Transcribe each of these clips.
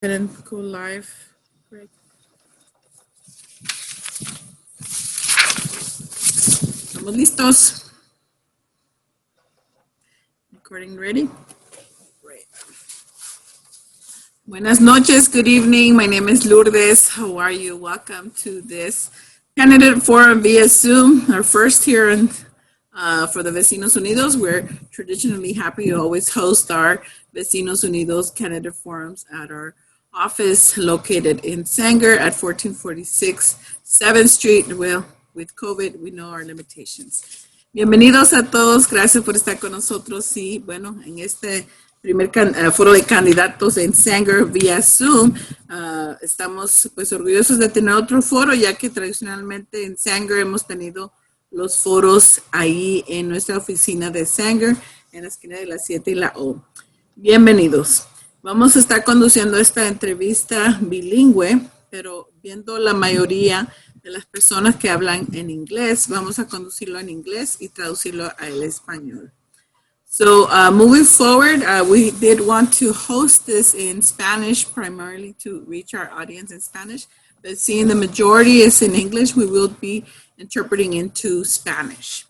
Ahead and go live. Greg. Estamos listos. Recording ready? Great. Buenas noches, good evening. My name is Lourdes. How are you? Welcome to this candidate forum via Zoom, our first here for the Vecinos Unidos. We're traditionally happy to always host our Vecinos Unidos candidate forums at our office located in Sanger at 1446 7th Street. Well, with COVID, we know our limitations. Bienvenidos a todos, gracias por estar con nosotros. Y bueno, en este primer foro de candidatos en Sanger vía Zoom, estamos pues orgullosos de tener otro foro, ya que tradicionalmente en Sanger hemos tenido los foros ahí en nuestra oficina de Sanger, en la esquina de la 7 y la O. Bienvenidos. Vamos a estar conduciendo esta entrevista bilingüe, pero viendo la mayoría de las personas que hablan en inglés, vamos a conducirlo en inglés y traducirlo al español. So moving forward, we did want to host this in Spanish primarily to reach our audience in Spanish, but seeing the majority is in English, we will be interpreting into Spanish.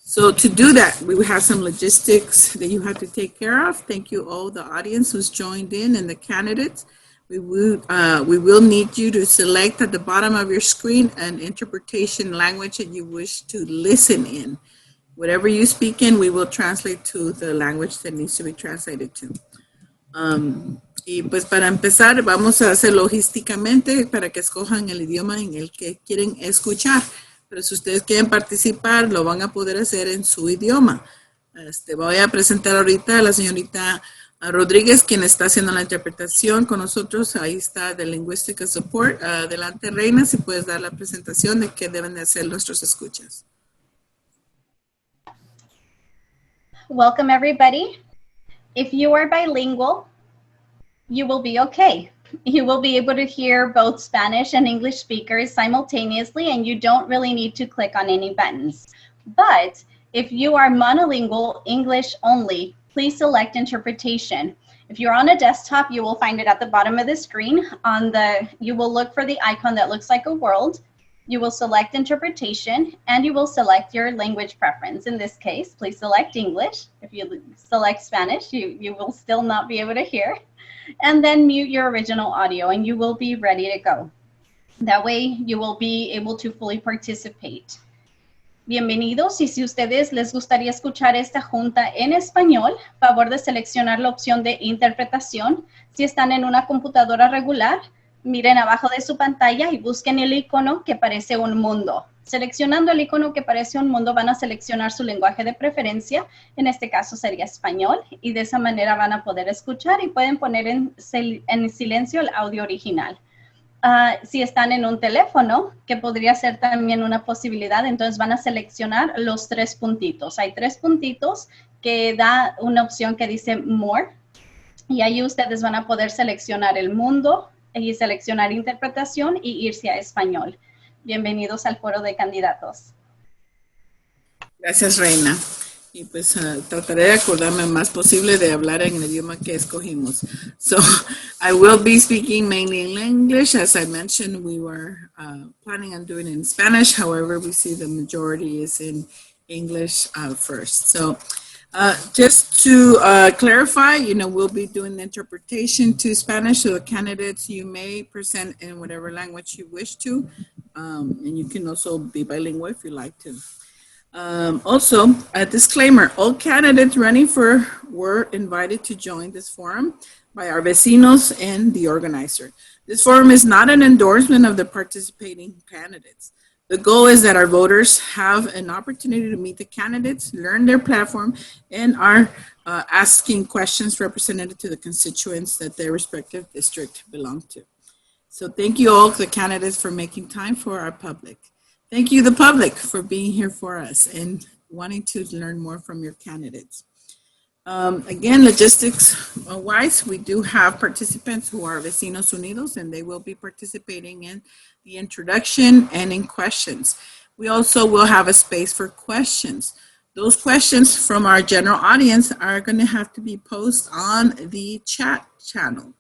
So to do that, we have some logistics that you have to take care of. Thank you all, the audience who's joined in and the candidates. We will need you to select at the bottom of your screen an interpretation language that you wish to listen in. Whatever you speak in, we will translate to the language that needs to be translated to. Y pues para empezar, vamos a hacer logísticamente para que escojan el idioma en el que quieren escuchar. Pero si ustedes quieren participar, lo van a poder hacer en su idioma. Voy a presentar ahorita a la señorita Rodríguez, quien está haciendo la interpretación con nosotros. Ahí está de Linguistic Support. Adelante, Reina, si puedes dar la presentación de qué deben de hacer nuestros escuchas. Welcome, everybody. If you are bilingual, you will be okay. You will be able to hear both Spanish and English speakers simultaneously, and you don't really need to click on any buttons. But if you are monolingual, English only, please select interpretation. If you're on a desktop, you will find it at the bottom of the screen. You will look for the icon that looks like a world. You will select interpretation, and you will select your language preference. In this case, please select English. If you select Spanish, you will still not be able to hear. And then mute your original audio, and you will be ready to go. That way, you will be able to fully participate. Bienvenidos, y si ustedes les gustaría escuchar esta junta en español, favor de seleccionar la opción de interpretación. Si están en una computadora regular, miren abajo de su pantalla y busquen el icono que parece un mundo. Seleccionando el icono que parece un mundo, van a seleccionar su lenguaje de preferencia. En este caso sería español, y de esa manera van a poder escuchar y pueden poner en silencio el audio original. Si están en un teléfono, que podría ser también una posibilidad, entonces van a seleccionar los 3 puntitos. Hay 3 puntitos que da una opción que dice More, y ahí ustedes van a poder seleccionar el mundo y seleccionar interpretación y irse a español. Bienvenidos al foro de candidatos. Gracias, Reina. Y pues trataré de acordarme más posible de hablar en el idioma que escogimos. So I will be speaking mainly in English. As I mentioned, we were planning on doing it in Spanish. However, we see the majority is in English first. So just to clarify, we'll be doing the interpretation to Spanish. So the candidates, you may present in whatever language you wish to. And you can also be bilingual if you like to. Also, a disclaimer, all candidates running were invited to join this forum by our vecinos and the organizer. This forum is not an endorsement of the participating candidates. The goal is that our voters have an opportunity to meet the candidates, learn their platform, and are asking questions representative to the constituents that their respective district belong to. So thank you all, the candidates, for making time for our public. Thank you, the public, for being here for us and wanting to learn more from your candidates. Again, logistics-wise, we do have participants who are Vecinos Unidos, and they will be participating in the introduction and in questions. We also will have a space for questions. Those questions from our general audience are going to have to be posted on the chat channel.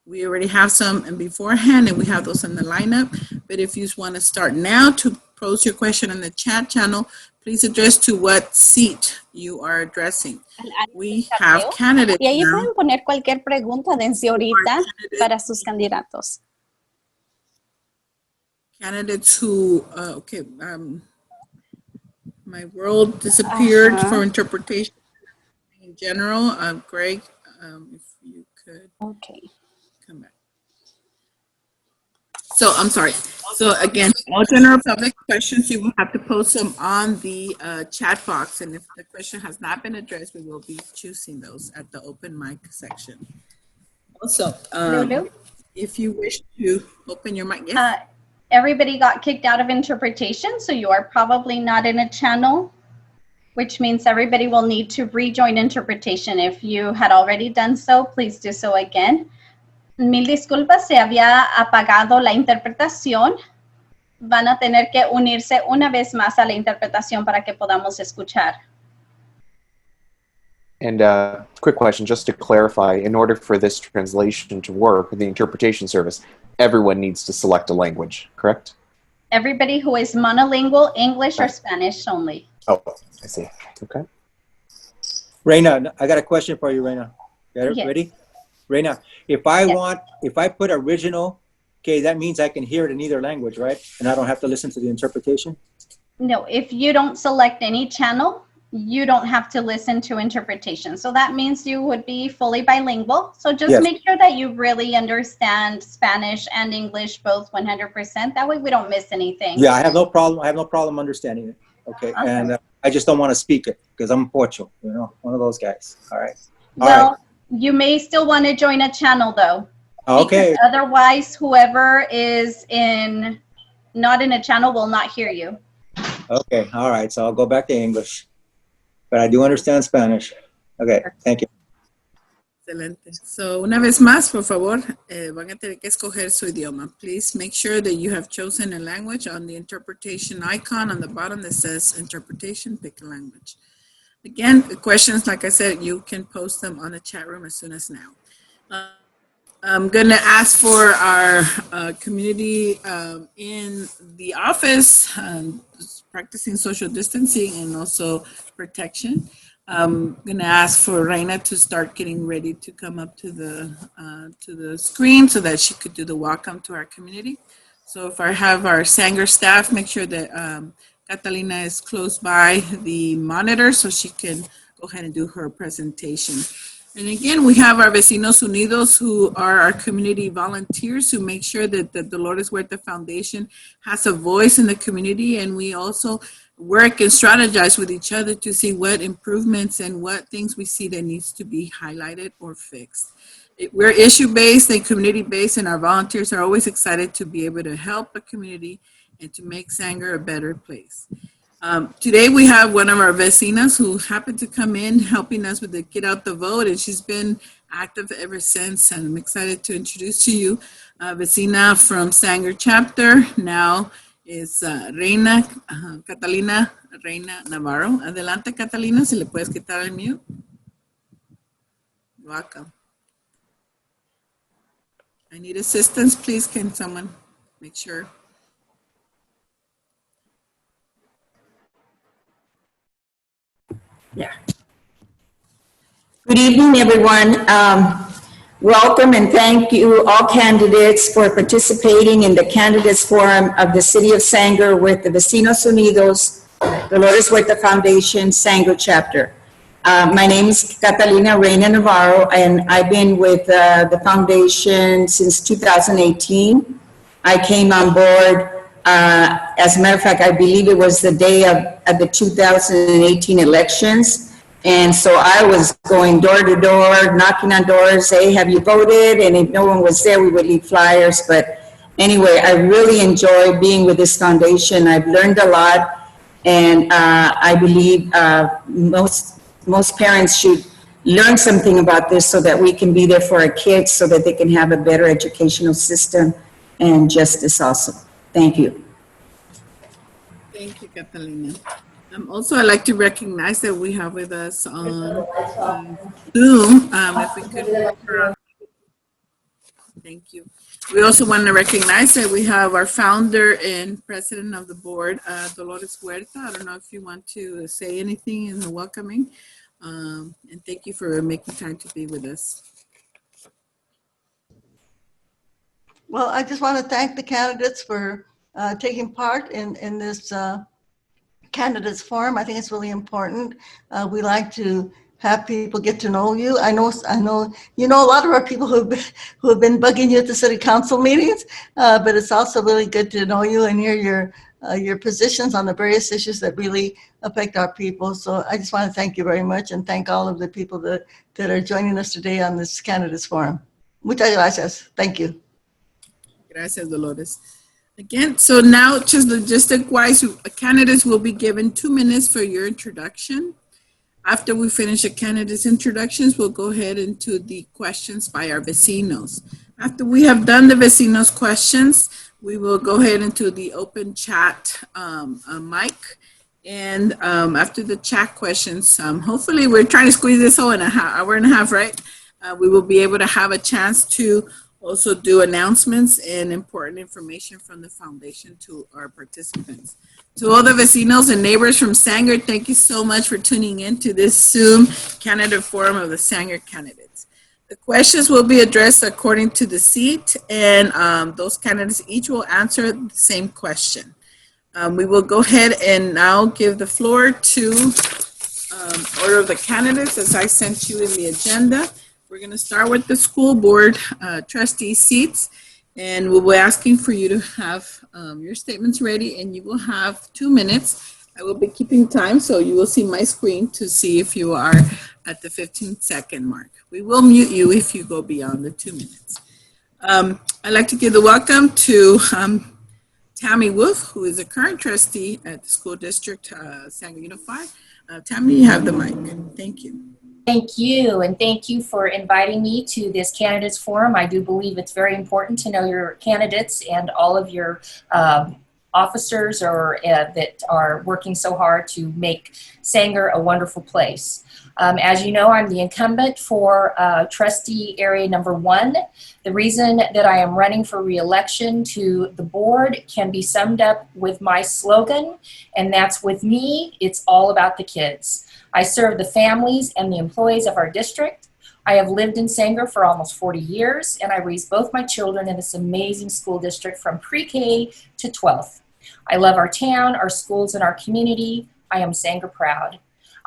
We already have some in beforehand, and we have those in the lineup. But if you want to start now to pose your question in the chat channel, please address to what seat you are addressing. We have candidates Y ahí now. pueden poner cualquier pregunta desde ahorita para sus candidatos. Candidates who, my world disappeared for interpretation in general. Greg, if you could come back. So I'm sorry. So again, all general public questions, you will have to post them on the chat box. And if the question has not been addressed, we will be choosing those at the open mic section. Also, Lulu? if you wish to open your mic, yes. Everybody got kicked out of interpretation, so you are probably not in a channel, which means everybody will need to rejoin interpretation. If you had already done so, please do so again. Mil disculpas, se había apagado la interpretación. Van a tener que unirse una vez más a la interpretación para que podamos escuchar. And quick question, just to clarify, in order for this translation to work, the interpretation service, everyone needs to select a language, correct? Everybody who is monolingual, English or Spanish only. Oh, I see. Okay. Reina, I got a question for you, Reina. Got it? Yes. Ready? Reina, if I put original, okay, that means I can hear it in either language, right? And I don't have to listen to the interpretation? No, if you don't select any channel, you don't have to listen to interpretation. So that means you would be fully bilingual. So just make sure that you really understand Spanish and English both 100%. That way we don't miss anything. Yeah, I have no problem. I have no problem understanding it. Okay, Awesome. And I just don't want to speak it because I'm Portugal, you know, one of those guys. All right. Well, you may still want to join a channel though. Okay. Because otherwise, whoever is not in a channel will not hear you. Okay. All right. So I'll go back to English, but I do understand Spanish. Okay. Thank you. Excelente. So, una vez más, por favor, van a tener que escoger su idioma. Please make sure that you have chosen a language. On the interpretation icon on the bottom that says interpretation, pick a language. Again, the questions, like I said, you can post them on the chat room as soon as now. I'm going to ask for our community in the office, practicing social distancing and also protection. I'm going to ask for Reina to start getting ready to come up to the screen so that she could do the welcome to our community. So if I have our Sanger staff, make sure that Catalina is close by the monitor so she can go ahead and do her presentation. And again, we have our Vecinos Unidos, who are our community volunteers who make sure that the Dolores Huerta Foundation has a voice in the community. And we also work and strategize with each other to see what improvements and what things we see that needs to be highlighted or fixed. We're issue-based and community-based, and our volunteers are always excited to be able to help the community and to make Sanger a better place. Today we have one of our vecinas who happened to come in helping us with the Get Out the Vote, and she's been active ever since, and I'm excited to introduce to you vecina from Sanger Chapter, now is Catalina Reina Navarro. Adelante, Catalina, si le puedes quitar el mute. Welcome. I need assistance, please. Can someone make sure? Yeah. Good evening, everyone. Welcome and thank you all candidates for participating in the Candidates Forum of the City of Sanger with the Vecinos Unidos, Dolores Huerta Foundation, Sanger Chapter. My name is Catalina Reina Navarro, and I've been with the foundation since 2018. I came on board, as a matter of fact, I believe it was the day of the 2018 elections. And so I was going door to door, knocking on doors, hey, have you voted? And if no one was there, we would leave flyers. But anyway, I really enjoy being with this foundation. I've learned a lot, and I believe most parents should learn something about this so that we can be there for our kids so that they can have a better educational system and justice also. Thank you. Thank you, Catalina. Also, I'd like to recognize that we have with us on Zoom. If we could, Thank you. We also want to recognize that we have our founder and president of the board, Dolores Huerta. I don't know if you want to say anything in the welcoming. And thank you for making time to be with us. Well, I just want to thank the candidates for taking part in this candidates forum. I think it's really important. We like to have people get to know you. I know, you know a lot of our people who have been bugging you at the city council meetings, but it's also really good to know you and hear your positions on the various issues that really affect our people. So I just want to thank you very much and thank all of the people that are joining us today on this candidates forum. Muchas gracias. Thank you. Gracias, Dolores. Again, so now just logistic-wise, candidates will be given 2 minutes for your introduction. After we finish the candidates' introductions, we'll go ahead into the questions by our vecinos. After we have done the vecinos' questions, we will go ahead into the open chat mic. And after the chat questions, hopefully we're trying to squeeze this all in an hour and a half, right? We will be able to have a chance to also do announcements and important information from the foundation to our participants. To all the vecinos and neighbors from Sanger, thank you so much for tuning in to this Zoom candidate forum of the Sanger candidates. The questions will be addressed according to the seat, and those candidates each will answer the same question. We will go ahead and now give the floor to order of the candidates as I sent you in the agenda. We're going to start with the school board trustee seats, and we'll be asking for you to have your statements ready, and you will have 2 minutes. I will be keeping time, so you will see my screen to see if you are at the 15-second mark. We will mute you if you go beyond the 2 minutes. I'd like to give the welcome to Tammy Wolf, who is a current trustee at the school district, Sanger Unified. Tammy, you have the mic. Thank you. Thank you, and thank you for inviting me to this candidates forum. I do believe it's very important to know your candidates and all of your officers that are working so hard to make Sanger a wonderful place. As you know, I'm the incumbent for trustee area number 1. The reason that I am running for re-election to the board can be summed up with my slogan, and that's with me, it's all about the kids. I serve the families and the employees of our district. I have lived in Sanger for almost 40 years, and I raised both my children in this amazing school district from pre-K to 12th. I love our town, our schools, and our community. I am Sanger proud.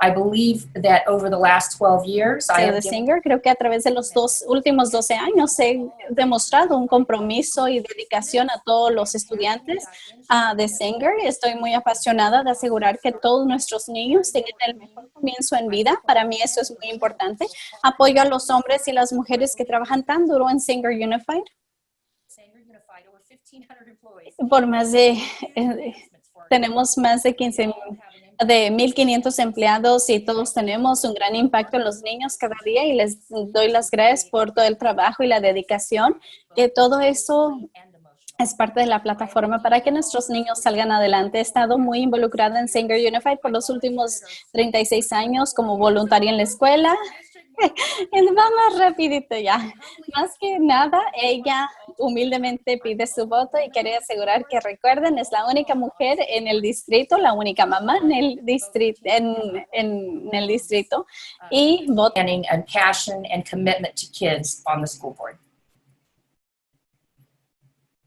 I believe that over the last 12 years, I have Sanger, creo que a través de los últimos 12 años he demostrado un compromiso y dedicación a todos los estudiantes de Sanger. Estoy muy apasionada de asegurar que todos nuestros niños tengan el mejor comienzo en vida. Para mí eso es muy importante. Apoyo a los hombres y las mujeres que trabajan tan duro en Sanger Unified. over 1,500 employees. Por más de, tenemos más de 1,500 empleados y todos tenemos un gran impacto en los niños cada día y les doy las gracias por todo el trabajo y la dedicación, que todo eso es parte de la plataforma para que nuestros niños salgan adelante. He estado muy involucrada en Sanger Unified por los últimos 36 años como voluntaria en la escuela. Vamos rapidito ya. Más que nada, ella humildemente pide su voto y quiere asegurar que recuerden, es la única mujer en el distrito, la única mamá en el distrito, en el distrito, y vota. And passion and commitment to kids on the school board.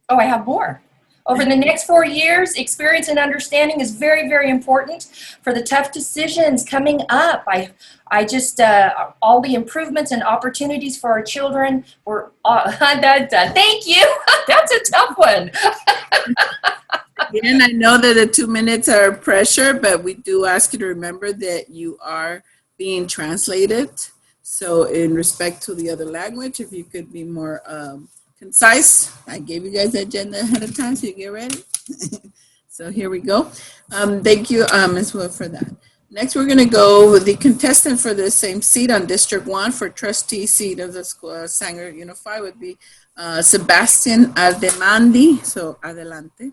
Oh, I have more. Over the next 4 years, experience and understanding is very, very important for the tough decisions coming up. I just, all the improvements and opportunities for our children were, thank you. That's a tough one. Again, I know that the 2 minutes are pressure, but we do ask you to remember that you are being translated. So in respect to the other language, if you could be more concise. I gave you guys the agenda ahead of time, so you get ready. So here we go. Thank you, Ms. Wood, for that. Next, we're going to go with the contestant for the same seat on District 1 for trustee seat of the school, Sanger Unified would be Sebastian Aldemandi. So, adelante.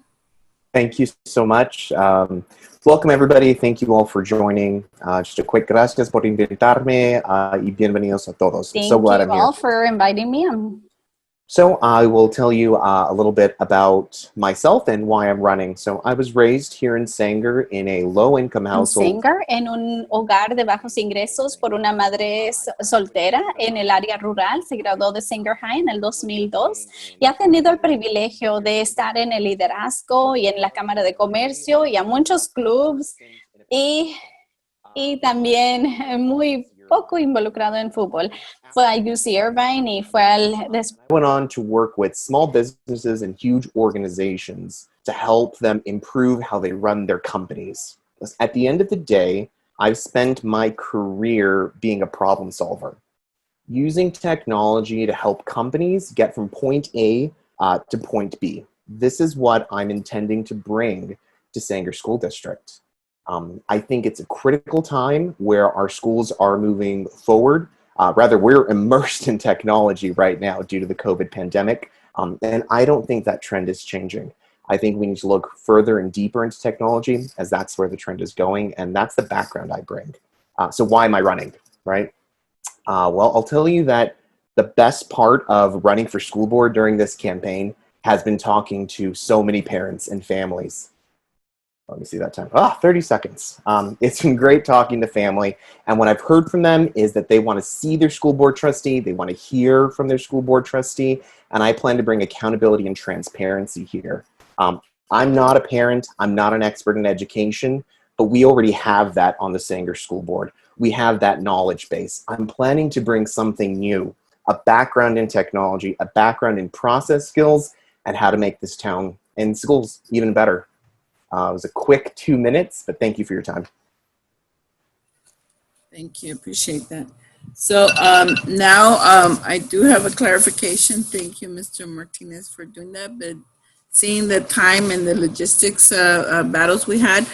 Thank you so much. Welcome, everybody. Thank you all for joining. Just a quick gracias por invitarme y bienvenidos a todos. Thank I'm so glad you I'm here. all for inviting me. I'm So I will tell you a little bit about myself and why I'm running. So I was raised here in Sanger in a low-income En household. Sanger, en un hogar de bajos ingresos por una madre soltera en el área rural. Se graduó de Sanger High en el 2002 y ha tenido el privilegio de estar en el liderazgo y en la Cámara de Comercio y a muchos clubs y también muy poco involucrado en fútbol. Fue a UC Irvine y fue al... I went on to work with small businesses and huge organizations to help them improve how they run their companies. At the end of the day, I've spent my career being a problem solver, using technology to help companies get from point A to point B. This is what I'm intending to bring to Sanger School District. I think it's a critical time where our schools are moving forward. Rather, we're immersed in technology right now due to the COVID pandemic, and I don't think that trend is changing. I think we need to look further and deeper into technology, as that's where the trend is going, and that's the background I bring. So why am I running, right? Well, I'll tell you that the best part of running for school board during this campaign has been talking to so many parents and families. Let me see that time. 30 seconds. It's been great talking to family. And what I've heard from them is that they want to see their school board trustee. They want to hear from their school board trustee. And I plan to bring accountability and transparency here. I'm not a parent. I'm not an expert in education, but we already have that on the Sanger School Board. We have that knowledge base. I'm planning to bring something new, a background in technology, a background in process skills, and how to make this town and schools even better. It was a quick 2 minutes, but thank you for your time. Thank you. Appreciate that. So now I do have a clarification. Thank you, Mr. Martinez, for doing that. But seeing the time and the logistics battles we had,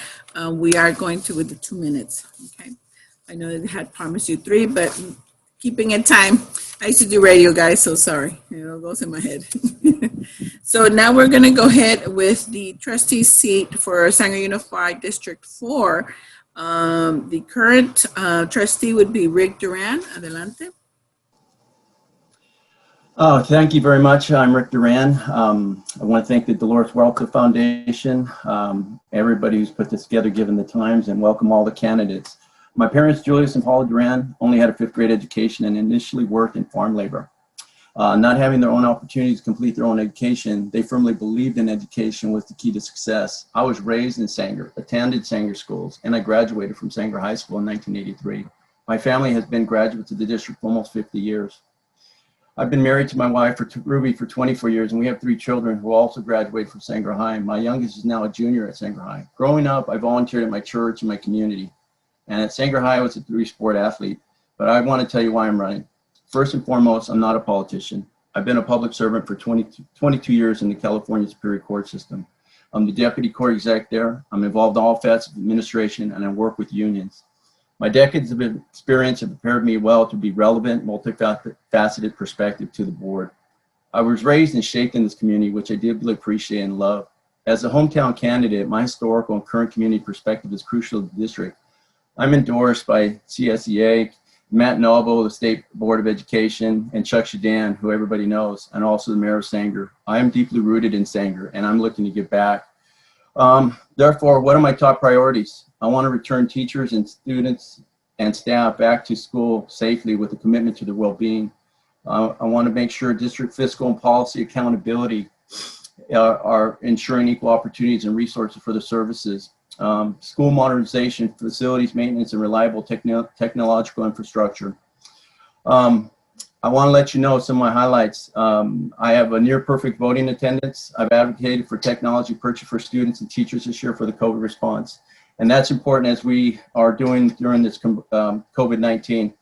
we are going to with the 2 minutes. Okay. I know they had promised you 3, but keeping in time. I used to do radio, guys, so sorry. It goes in my head. So now we're going to go ahead with the trustee seat for Sanger Unified District 4. The current trustee would be Rick Duran. Adelante. Oh, thank you very much. I'm Rick Duran. I want to thank the Dolores Huerta Foundation, everybody who's put this together, given the times, and welcome all the candidates. My parents, Julius and Paula Duran, only had a 5th grade education and initially worked in farm labor. Not having their own opportunities to complete their own education, they firmly believed in education was the key to success. I was raised in Sanger, attended Sanger schools, and I graduated from Sanger High School in 1983. My family has been graduates of the district for almost 50 years. I've been married to my wife, Ruby, for 24 years, and we have 3 children who also graduated from Sanger High. My youngest is now a junior at Sanger High. Growing up, I volunteered at my church and my community. And at Sanger High, I was a 3-sport athlete. But I want to tell you why I'm running. First and foremost, I'm not a politician. I've been a public servant for 22 years in the California Superior Court system. I'm the deputy court exec there. I'm involved in all facets of administration, and I work with unions. My decades of experience have prepared me well to be relevant, multifaceted perspective to the board. I was raised and shaped in this community, which I deeply appreciate and love. As a hometown candidate, my historical and current community perspective is crucial to the district. I'm endorsed by CSEA, Matt Noble, the State Board of Education, and Chuck Shadan, who everybody knows, and also the Mayor of Sanger. I am deeply rooted in Sanger, and I'm looking to give back. Therefore, what are my top priorities? I want to return teachers and students and staff back to school safely with a commitment to their well-being. I want to make sure district fiscal and policy accountability are ensuring equal opportunities and resources for the services. School modernization, facilities maintenance, and reliable technological infrastructure. I want to let you know some of my highlights. I have a near perfect voting attendance. I've advocated for technology purchase for students and teachers this year for the COVID response. And that's important as we are doing during this COVID-19.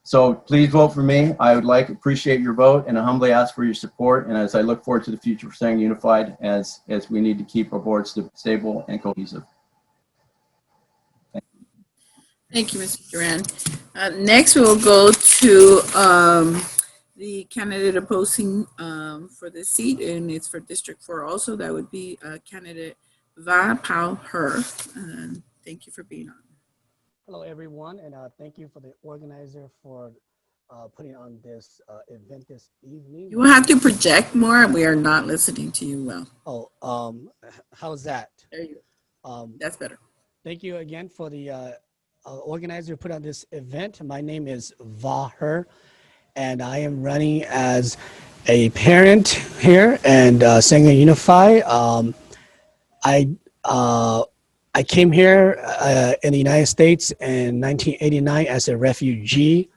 So please vote for me. I would appreciate your vote, and I humbly ask for your support. And as I look forward to the future for Sanger Unified, as we need to keep our board stable and cohesive. Thank you, Mr. Duran. Next, we will go to the candidate opposing for the seat, and it's for District 4 also. That would be candidate Va Pao Her. Thank you for being on. Hello, everyone, and thank you for the organizer for putting on this event this evening. You will have to project more. We are not listening to you well. Oh, how's that? There you go. That's better. Thank you again for the organizer who put on this event. My name is Vaher, and I am running as a parent here and Sanger Unify. I came here in the United States in 1989 as a refugee.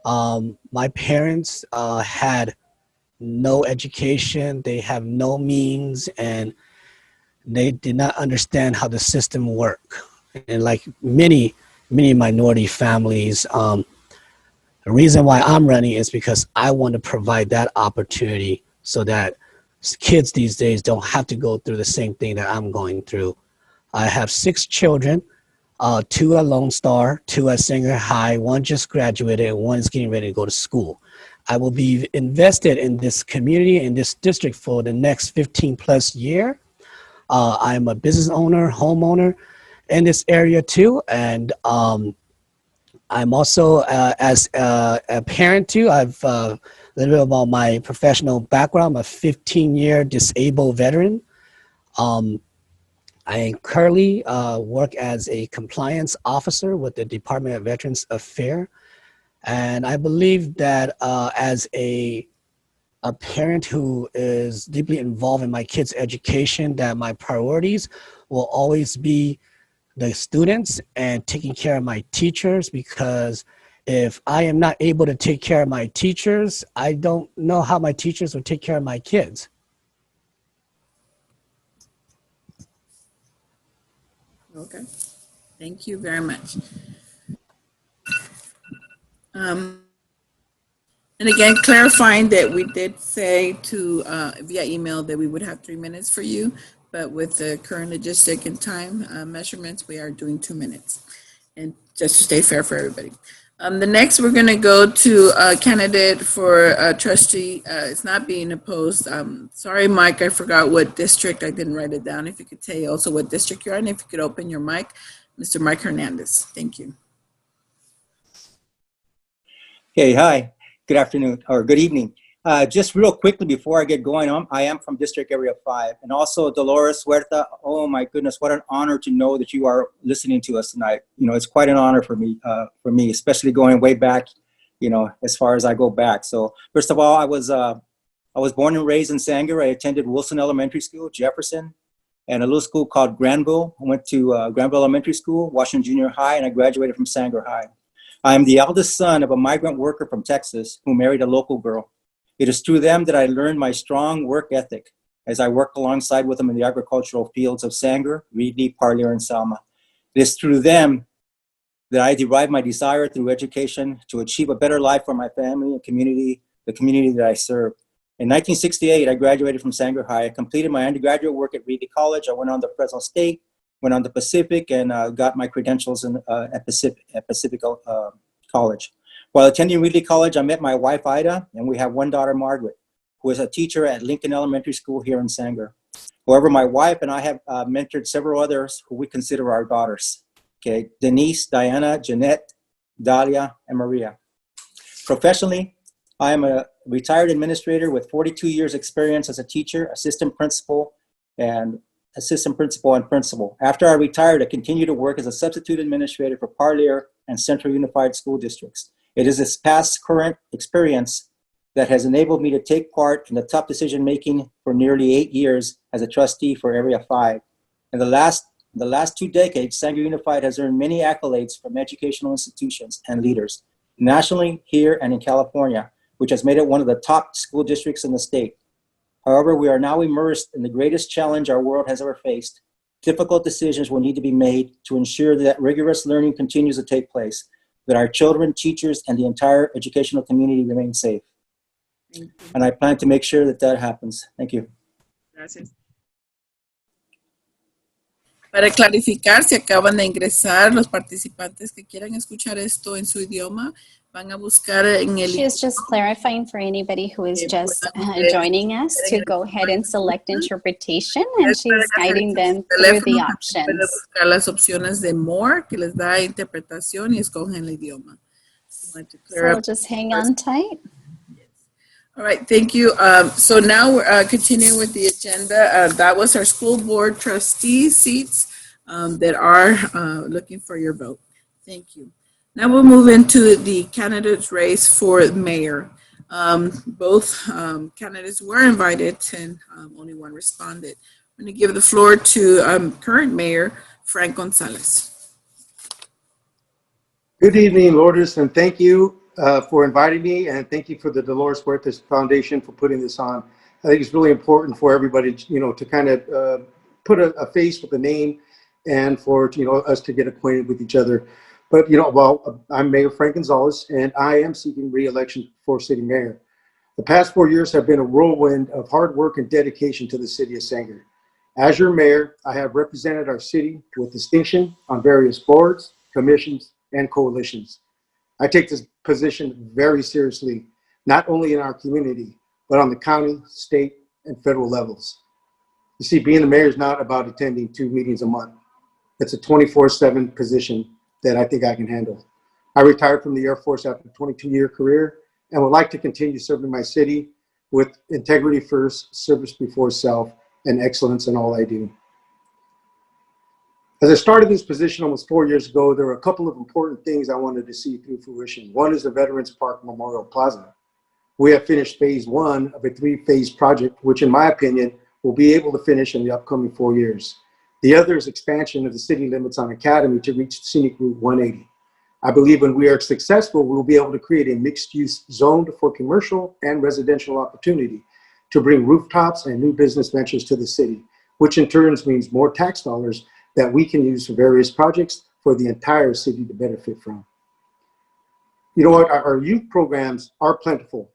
My parents had no education, they have no means, and they did not understand how the system worked. And like many minority families, the reason why I'm running is because I want to provide that opportunity so that kids these days don't have to go through the same thing that I'm going through. I have 6 children, 2 at Lone Star, 2 at Sanger High, 1 just graduated, and 1 is getting ready to go to school. I will be invested in this community, in this district for the next 15 plus year. I'm a business owner, homeowner in this area too. And I'm also, as a parent too, I've a little bit about my professional background. I'm a 15-year disabled veteran. I currently work as a compliance officer with the Department of Veterans Affairs. And I believe that as a parent who is deeply involved in my kids' education, that my priorities will always be the students and taking care of my teachers, because if I am not able to take care of my teachers, I don't know how my teachers will take care of my kids. Okay. Thank you very much. And again, clarifying that we did say to via email that we would have 3 minutes for you, but with the current logistic and time measurements, we are doing 2 minutes, and just to stay fair for everybody. The next, we're going to go to a candidate for trustee. It's not being opposed. Sorry, Mike, I forgot what district. I didn't write it down. If you could tell also what district you're in, if you could open your mic. Mr. Mike Hernandez. Thank you. Hey, hi. Good afternoon or good evening. Just real quickly before I get going on, I am from District Area 5, and also Dolores, Huerta. Oh my goodness, what an honor to know that you are listening to us tonight. You know, it's quite an honor for me, especially going way back, you know, as far as I go back. So first of all, I was born and raised in Sanger. I attended Wilson Elementary School, Jefferson, and a little school called Granville. I went to Granville Elementary School, Washington Junior High, and I graduated from Sanger High. I am the eldest son of a migrant worker from Texas who married a local girl. It is through them that I learned my strong work ethic as I worked alongside with them in the agricultural fields of Sanger, Reedley, Parlier, and Selma. It is through them that I derived my desire through education to achieve a better life for my family and community, the community that I serve. In 1968, I graduated from Sanger High. I completed my undergraduate work at Reedley College. I went on to Fresno State, went on to Pacific, and got my credentials at Pacific College. While attending Reedley College, I met my wife, Ida, and we have 1 daughter, Margaret, who is a teacher at Lincoln Elementary School here in Sanger. However, my wife and I have mentored several others who we consider our daughters. Okay, Denise, Diana, Jeanette, Dahlia, and Maria. Professionally, I am a retired administrator with 42 years experience as a teacher, assistant principal, and principal. After I retired, I continued to work as a substitute administrator for Parlier and Central Unified School Districts. It is this past current experience that has enabled me to take part in the tough decision-making for nearly 8 years as a trustee for Area 5. In the last 2 decades, Sanger Unified has earned many accolades from educational institutions and leaders, nationally, here, and in California, which has made it one of the top school districts in the state. However, we are now immersed in the greatest challenge our world has ever faced. Difficult decisions will need to be made to ensure that rigorous learning continues to take place, that our children, teachers, and the entire educational community remain safe. And I plan to make sure that that happens. Thank you. Gracias. Para clarificar, si acaban de ingresar los participantes que quieran escuchar esto en su idioma, van a buscar en el... She's just clarifying for anybody who is just joining us to go ahead and select interpretation, and she's guiding them through the options. Buscar las opciones de more, que les da interpretación, y escogen el idioma. wanted to clear So up. just hang on tight. All right, thank you. So now we're continuing with the agenda. That was our school board trustee seats that are looking for your vote. Thank you. Now we'll move into the candidates race for mayor. Both candidates were invited and only one responded. I'm going to give the floor to current mayor, Frank Gonzalez. Good evening, Lourdes, and thank you for inviting me, and thank you for the Dolores Huerta Foundation for putting this on. I think it's really important for everybody, to kind of put a face with a name, and for us to get acquainted with each other. But I'm Mayor Frank Gonzalez, and I am seeking re-election for city mayor. The past 4 years have been a whirlwind of hard work and dedication to the city of Sanger. As your mayor, I have represented our city with distinction on various boards, commissions, and coalitions. I take this position very seriously, not only in our community, but on the county, state, and federal levels. You see, being the mayor is not about attending 2 meetings a month. It's a 24/7 position that I think I can handle. I retired from the Air Force after a 22-year career and would like to continue serving my city with integrity first, service before self, and excellence in all I do. As I started this position almost 4 years ago, there were a couple of important things I wanted to see through fruition. One is the Veterans Park Memorial Plaza. We have finished phase 1 of a 3-phase project, which in my opinion, will be able to finish in the upcoming 4 years. The other is expansion of the city limits on Academy to reach Scenic Route 180. I believe when we are successful, we'll be able to create a mixed-use zone for commercial and residential opportunity to bring rooftops and new business ventures to the city, which in turn means more tax dollars that we can use for various projects for the entire city to benefit from. You know what? Our youth programs are plentiful.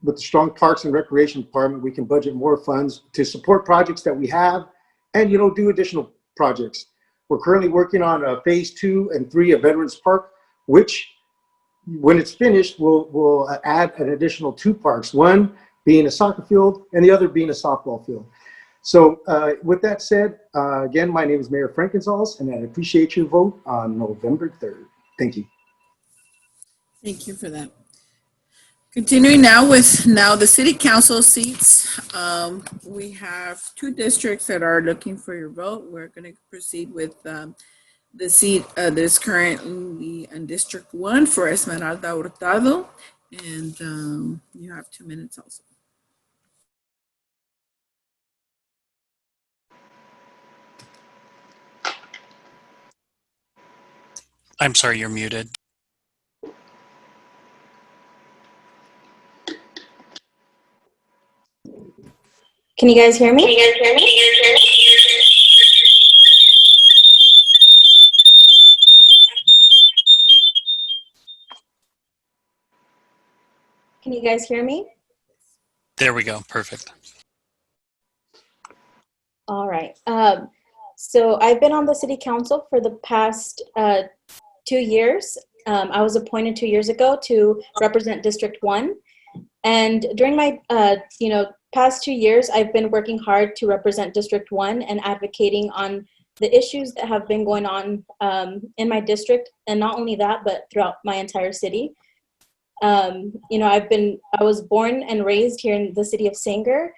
With the strong Parks and Recreation Department, we can budget more funds to support projects that we have and, do additional projects. We're currently working on phase 2 and 3 of Veterans Park, which when it's finished, we'll add an additional 2 parks, one being a soccer field and the other being a softball field. So with that said, again, my name is Mayor Frank Gonzalez, and I appreciate your vote on November 3rd. Thank you. Thank you for that. Continuing now with the city council seats. We have 2 districts that are looking for your vote. We're going to proceed with the seat that is currently in District 1 for Esmeralda Hurtado. And you have 2 minutes also. I'm sorry, you're muted. Can you guys hear me? Can you guys hear me? There we go. Perfect. All right. So I've been on the city council for the past 2 years. I was appointed 2 years ago to represent District 1. And during my, past 2 years, I've been working hard to represent District 1 and advocating on the issues that have been going on in my district. And not only that, but throughout my entire city. I was born and raised here in the city of Sanger,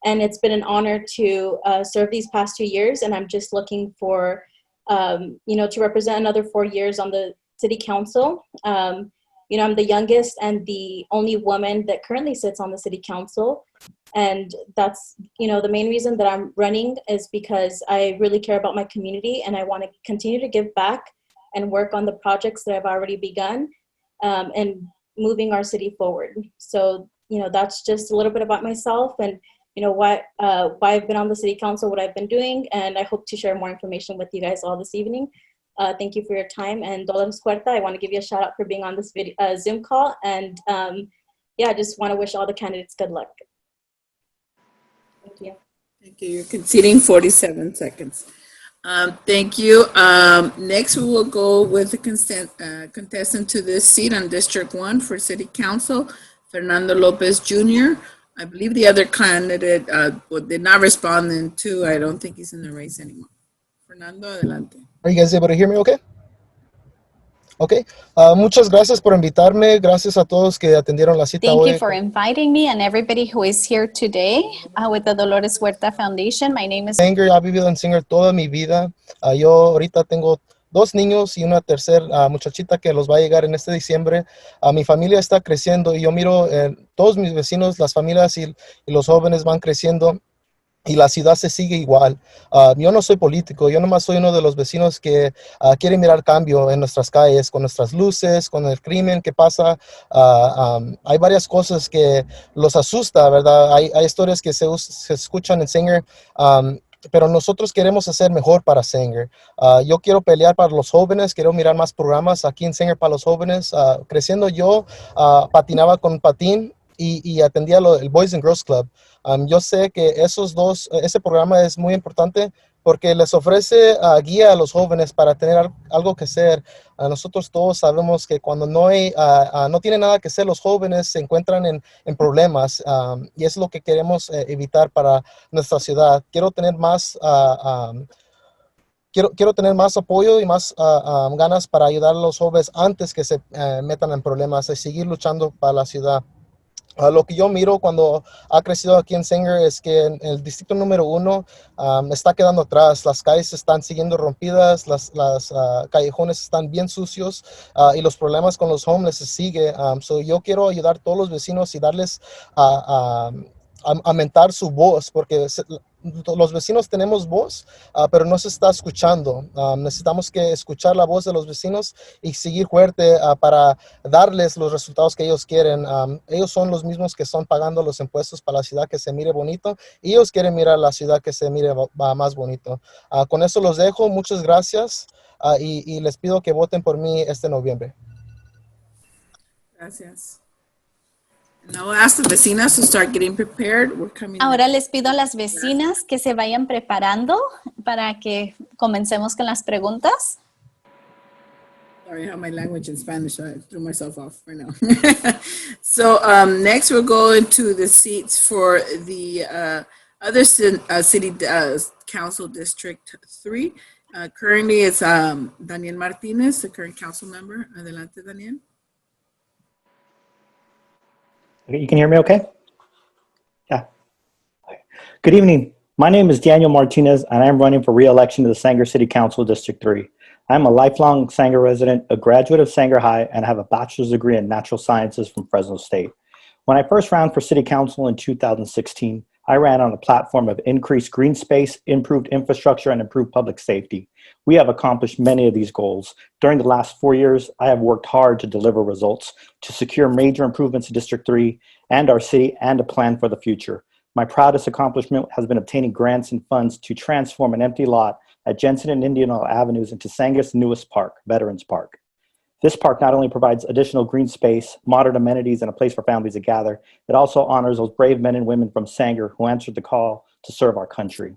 and it's been an honor to serve these past 2 years. And I'm just looking for, to represent another 4 years on the city council. I'm the youngest and the only woman that currently sits on the city council. And that's, the main reason that I'm running is because I really care about my community and I want to continue to give back and work on the projects that I've already begun and moving our city forward. So, that's just a little bit about myself and, why I've been on the city council, what I've been doing, and I hope to share more information with you guys all this evening. Thank you for your time. And Dolores Huerta, I want to give you a shout out for being on this video, Zoom call. And I just want to wish all the candidates good luck. Thank you. Thank you. You're conceding 47 seconds. Thank you. Next, we will go with the contestant to this seat on District 1 for City Council, Fernando Lopez Jr. I believe the other candidate did not respond, and 2, I don't think he's in the race anymore. Fernando, adelante. Are you guys able to hear me okay? Ok, muchas gracias por invitarme. Gracias a todos que atendieron la cita Thank you hoy. for inviting me and everybody who is here today with the Dolores Huerta Foundation. My name is Sanger, he vivido en Sanger toda mi vida. Yo ahorita tengo dos niños y una tercera muchachita que los va a llegar en este diciembre. Mi familia está creciendo y yo miro todos mis vecinos, las familias y los jóvenes van creciendo. Y la ciudad se sigue igual. Yo no soy político, yo nomás soy uno de los vecinos que quiere mirar cambio en nuestras calles, con nuestras luces, con el crimen que pasa. Hay varias cosas que los asusta, ¿verdad? Hay historias que se escuchan en Sanger, pero nosotros queremos hacer mejor para Sanger. Yo quiero pelear para los jóvenes, quiero mirar más programas aquí en Sanger para los jóvenes. Creciendo yo, patinaba con patín y atendía el Boys and Girls Club. Yo sé que ese programa es muy importante porque les ofrece guía a los jóvenes para tener algo que hacer. Nosotros todos sabemos que cuando no tienen nada que hacer, los jóvenes se encuentran en problemas y es lo que queremos evitar para nuestra ciudad. Quiero tener más quiero tener más apoyo y más ganas para ayudar a los jóvenes antes que se metan en problemas y seguir luchando para la ciudad. Lo que yo miro cuando ha crecido aquí en Sanger es que en el distrito número 1 está quedando atrás. Las calles están siguiendo rompidas, las callejones están bien sucios y los problemas con los homeless se sigue. Yo quiero ayudar a todos los vecinos y darles a aumentar su voz, porque los vecinos tenemos voz, pero no se está escuchando. Necesitamos que escuchar la voz de los vecinos y seguir fuerte para darles los resultados que ellos quieren. Ellos son los mismos que están pagando los impuestos para la ciudad que se mire bonito y ellos quieren mirar la ciudad que se mire más bonito. Con eso los dejo. Muchas gracias y les pido que voten por mí este noviembre. Gracias. Now ask the vecinas to start getting prepared. We're coming. Ahora les pido a las vecinas que se vayan preparando para que comencemos con las preguntas. Sorry, I have my language in Spanish, so I threw myself off right now. So next we're going to the seats for the other city council district 3. Currently it's Daniel Martinez, the current council member. Adelante, Daniel. You can hear me okay? Yeah. Good evening. My name is Daniel Martinez, and I'm running for re-election to the Sanger City Council District 3. I'm a lifelong Sanger resident, a graduate of Sanger High, and have a bachelor's degree in natural sciences from Fresno State. When I first ran for city council in 2016, I ran on a platform of increased green space, improved infrastructure, and improved public safety. We have accomplished many of these goals. During the last 4 years, I have worked hard to deliver results, to secure major improvements in District 3 and our city, and a plan for the future. My proudest accomplishment has been obtaining grants and funds to transform an empty lot at Jensen and Indianola Avenues into Sanger's newest park, Veterans Park. This park not only provides additional green space, modern amenities, and a place for families to gather, it also honors those brave men and women from Sanger who answered the call to serve our country.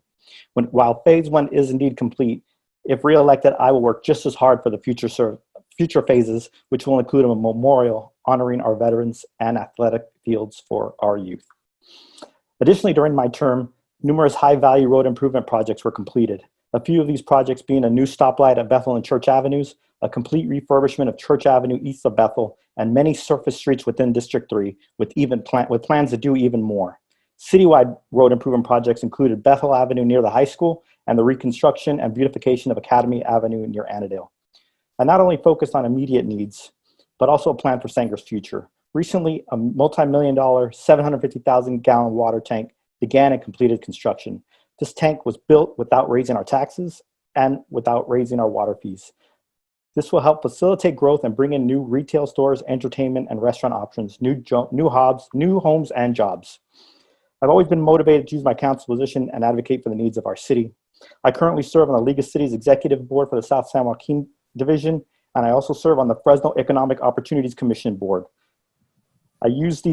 While Phase 1 is indeed complete, if re-elected, I will work just as hard for the future phases, which will include a memorial honoring our veterans and athletic fields for our youth. Additionally, during my term, numerous high-value road improvement projects were completed. A few of these projects being a new stoplight at Bethel and Church Avenues, a complete refurbishment of Church Avenue east of Bethel, and many surface streets within District 3 with plans to do even more. Citywide road improvement projects included Bethel Avenue near the high school and the reconstruction and beautification of Academy Avenue near Annandale. I not only focused on immediate needs, but also a plan for Sanger's future. Recently, a multi-million-dollar, 750,000-gallon water tank began and completed construction. This tank was built without raising our taxes and without raising our water fees. This will help facilitate growth and bring in new retail stores, entertainment, and restaurant options, new homes, and jobs. I've always been motivated to use my council position and advocate for the needs of our city. I currently serve on the League of Cities Executive Board for the South San Joaquin Division, and I also serve on the Fresno Economic Opportunities Commission Board. I use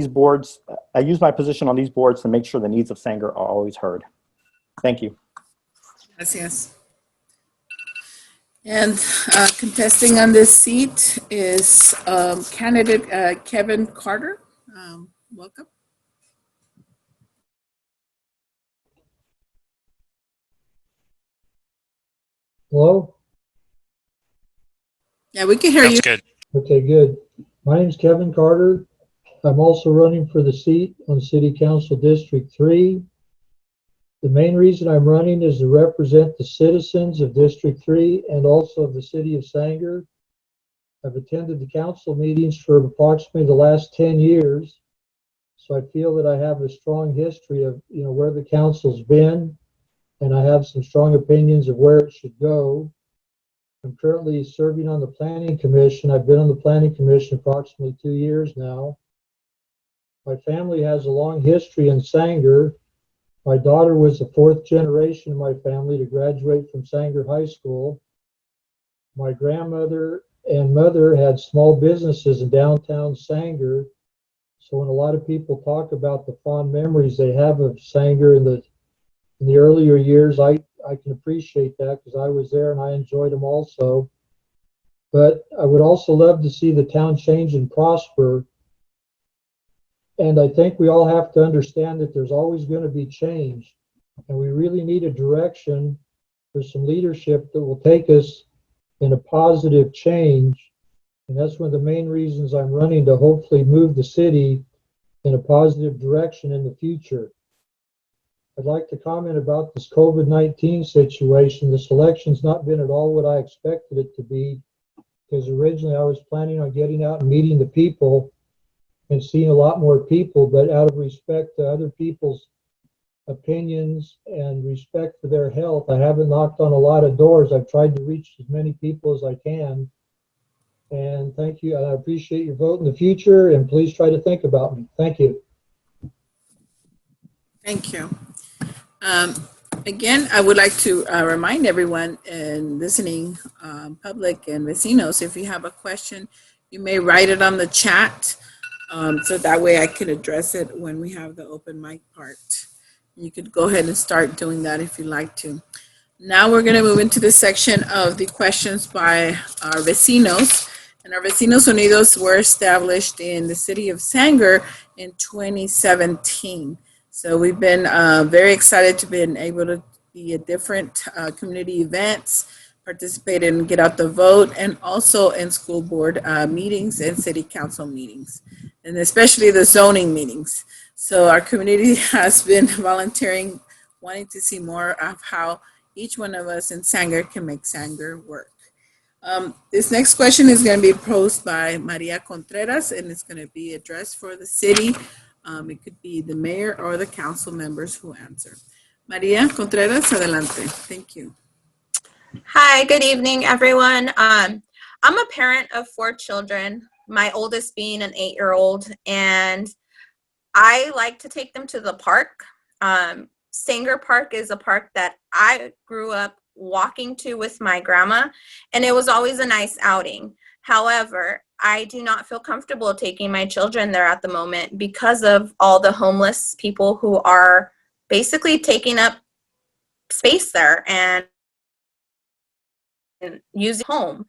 my position on these boards to make sure the needs of Sanger are always heard. Thank you. Gracias. And contesting on this seat is candidate Kevin Carter. Welcome. Hello? Yeah, we can hear you. Sounds good. Okay, good. My name is Kevin Carter. I'm also running for the seat on City Council District 3. The main reason I'm running is to represent the citizens of District 3 and also of the city of Sanger. I've attended the council meetings for approximately the last 10 years, so I feel that I have a strong history of where the council's been, and I have some strong opinions of where it should go. I'm currently serving on the Planning Commission. I've been on the Planning Commission approximately 2 years now. My family has a long history in Sanger. My daughter was the fourth generation in my family to graduate from Sanger High School. My grandmother and mother had small businesses in downtown Sanger. So when a lot of people talk about the fond memories they have of Sanger in the earlier years, I can appreciate that because I was there and I enjoyed them also. But I would also love to see the town change and prosper. And I think we all have to understand that there's always going to be change. And we really need a direction for some leadership that will take us in a positive change. And that's one of the main reasons I'm running, to hopefully move the city in a positive direction in the future. I'd like to comment about this COVID-19 situation. This election's not been at all what I expected it to be, because originally I was planning on getting out and meeting the people and seeing a lot more people, but out of respect to other people's opinions and respect for their health, I haven't knocked on a lot of doors. I've tried to reach as many people as I can. And thank you. I appreciate your vote in the future, and please try to think about me. Thank you. Thank you. Again, I would like to remind everyone and listening public and vecinos, if you have a question, you may write it on the chat, so that way I can address it when we have the open mic part. You could go ahead and start doing that if you'd like to. Now we're going to move into the section of the questions by our vecinos. And our Vecinos Unidos were established in the city of Sanger in 2017. So we've been very excited to be able to be at different community events, participate in Get Out the Vote, and also in school board meetings and city council meetings, and especially the zoning meetings. So our community has been volunteering, wanting to see more of how each one of us in Sanger can make Sanger work. This next question is going to be posed by Maria Contreras, and it's going to be addressed for the city. It could be the mayor or the council members who answer. Maria Contreras, adelante. Thank you. Hi, good evening, everyone. I'm a parent of 4 children, my oldest being an 8-year-old, and I like to take them to the park. Sanger Park is a park that I grew up walking to with my grandma, and it was always a nice outing. However, I do not feel comfortable taking my children there at the moment because of all the homeless people who are basically taking up space there and using home.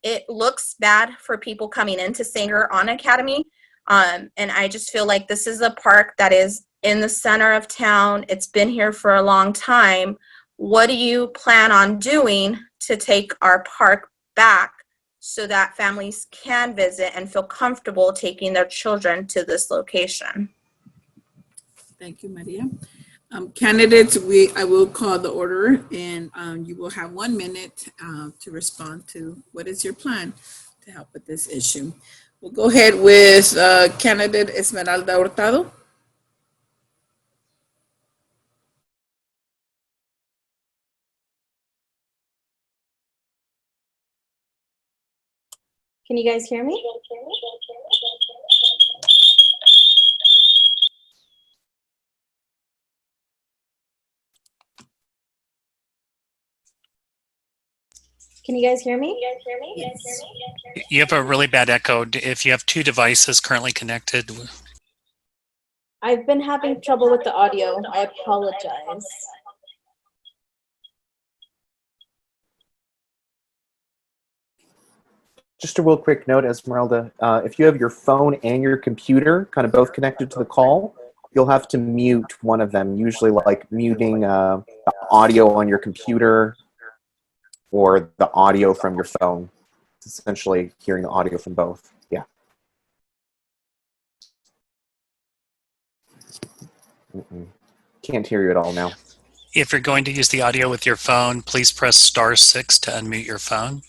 It looks bad for people coming into Sanger on Academy, and I just feel like this is a park that is in the center of town. It's been here for a long time. What do you plan on doing to take our park back so that families can visit and feel comfortable taking their children to this location? Thank you, Maria. Candidates, I will call the order, and you will have 1 minute to respond to what is your plan to help with this issue. We'll go ahead with candidate Esmeralda Hurtado. Can you guys hear me? Can you guys hear me? Yes. You have a really bad echo. If you have 2 devices currently connected. I've been having trouble with the audio. I apologize. Just a real quick note, Esmeralda, if you have your phone and your computer kind of both connected to the call, you'll have to mute one of them, usually like muting the audio on your computer or the audio from your phone. It's essentially hearing the audio from both. Yeah. Can't hear you at all now. If you're going to use the audio with your phone, please press *6 to unmute your phone.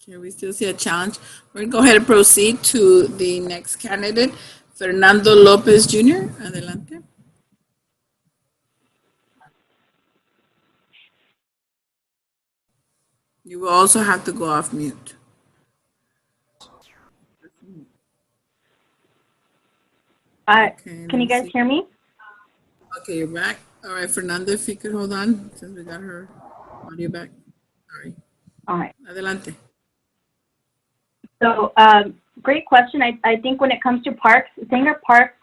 Okay, we still see a challenge. We're going to go ahead and proceed to the next candidate, Fernando Lopez Jr. Adelante. You will also have to go off mute. Can you guys hear me? Okay, you're back. All right, Fernando, if you could hold on since we got her audio back. Sorry. All right. Adelante. So, great question. I think when it comes to parks, Sanger Park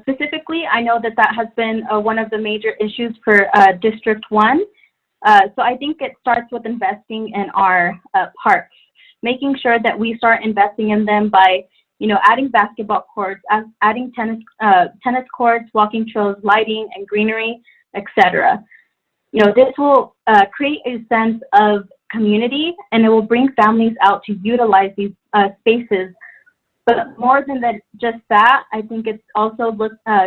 specifically, I know that has been one of the major issues for District 1. So I think it starts with investing in our parks, making sure that we start investing in them by, adding basketball courts, adding tennis courts, walking trails, lighting and greenery, etc. This will create a sense of community, and it will bring families out to utilize these spaces. But more than just that, I think it's also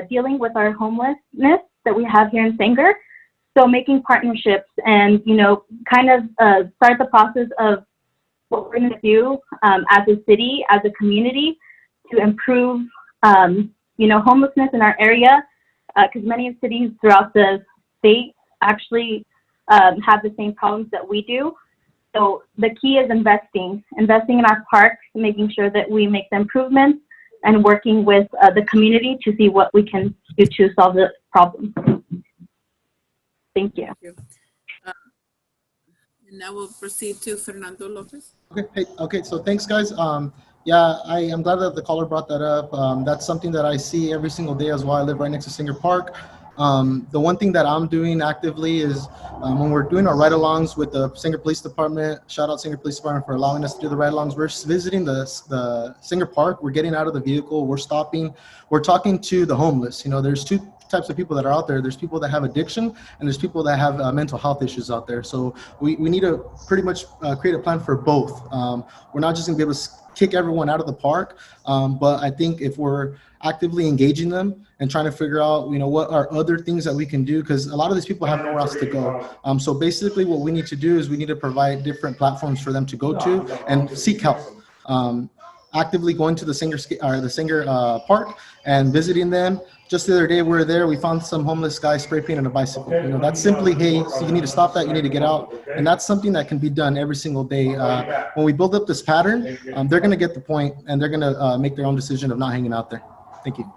dealing with our homelessness that we have here in Sanger. So making partnerships and, kind of start the process of what we're going to do as a city, as a community to improve, homelessness in our area, because many cities throughout the state actually have the same problems that we do. So the key is investing in our parks, making sure that we make the improvements and working with the community to see what we can do to solve the problem. Thank you. And now we'll proceed to Fernando Lopez. Okay, so thanks, guys. Yeah, I am glad that the caller brought that up. That's something that I see every single day as well. I live right next to Sanger Park. The one thing that I'm doing actively is when we're doing our ride-alongs with the Sanger Police Department, shout out Sanger Police Department for allowing us to do the ride-alongs. We're visiting the Sanger Park. We're getting out of the vehicle. We're stopping. We're talking to the homeless. There's two types of people that are out there. There's people that have addiction, and there's people that have mental health issues out there. So we need to pretty much create a plan for both. We're not just gonna be able to kick everyone out of the park, but I think if we're actively engaging them and trying to figure out, what are other things that we can do, because a lot of these people have nowhere else to go. So basically what we need to do is we need to provide different platforms for them to go to and seek help. Actively going to the Sanger Park and visiting them. Just the other day we were there, we found some homeless guy spray painting a bicycle. That's simply, hey, so you need to stop that, you need to get out. And that's something that can be done every single day. When we build up this pattern, they're gonna get the point and they're gonna make their own decision of not hanging out there. Thank you.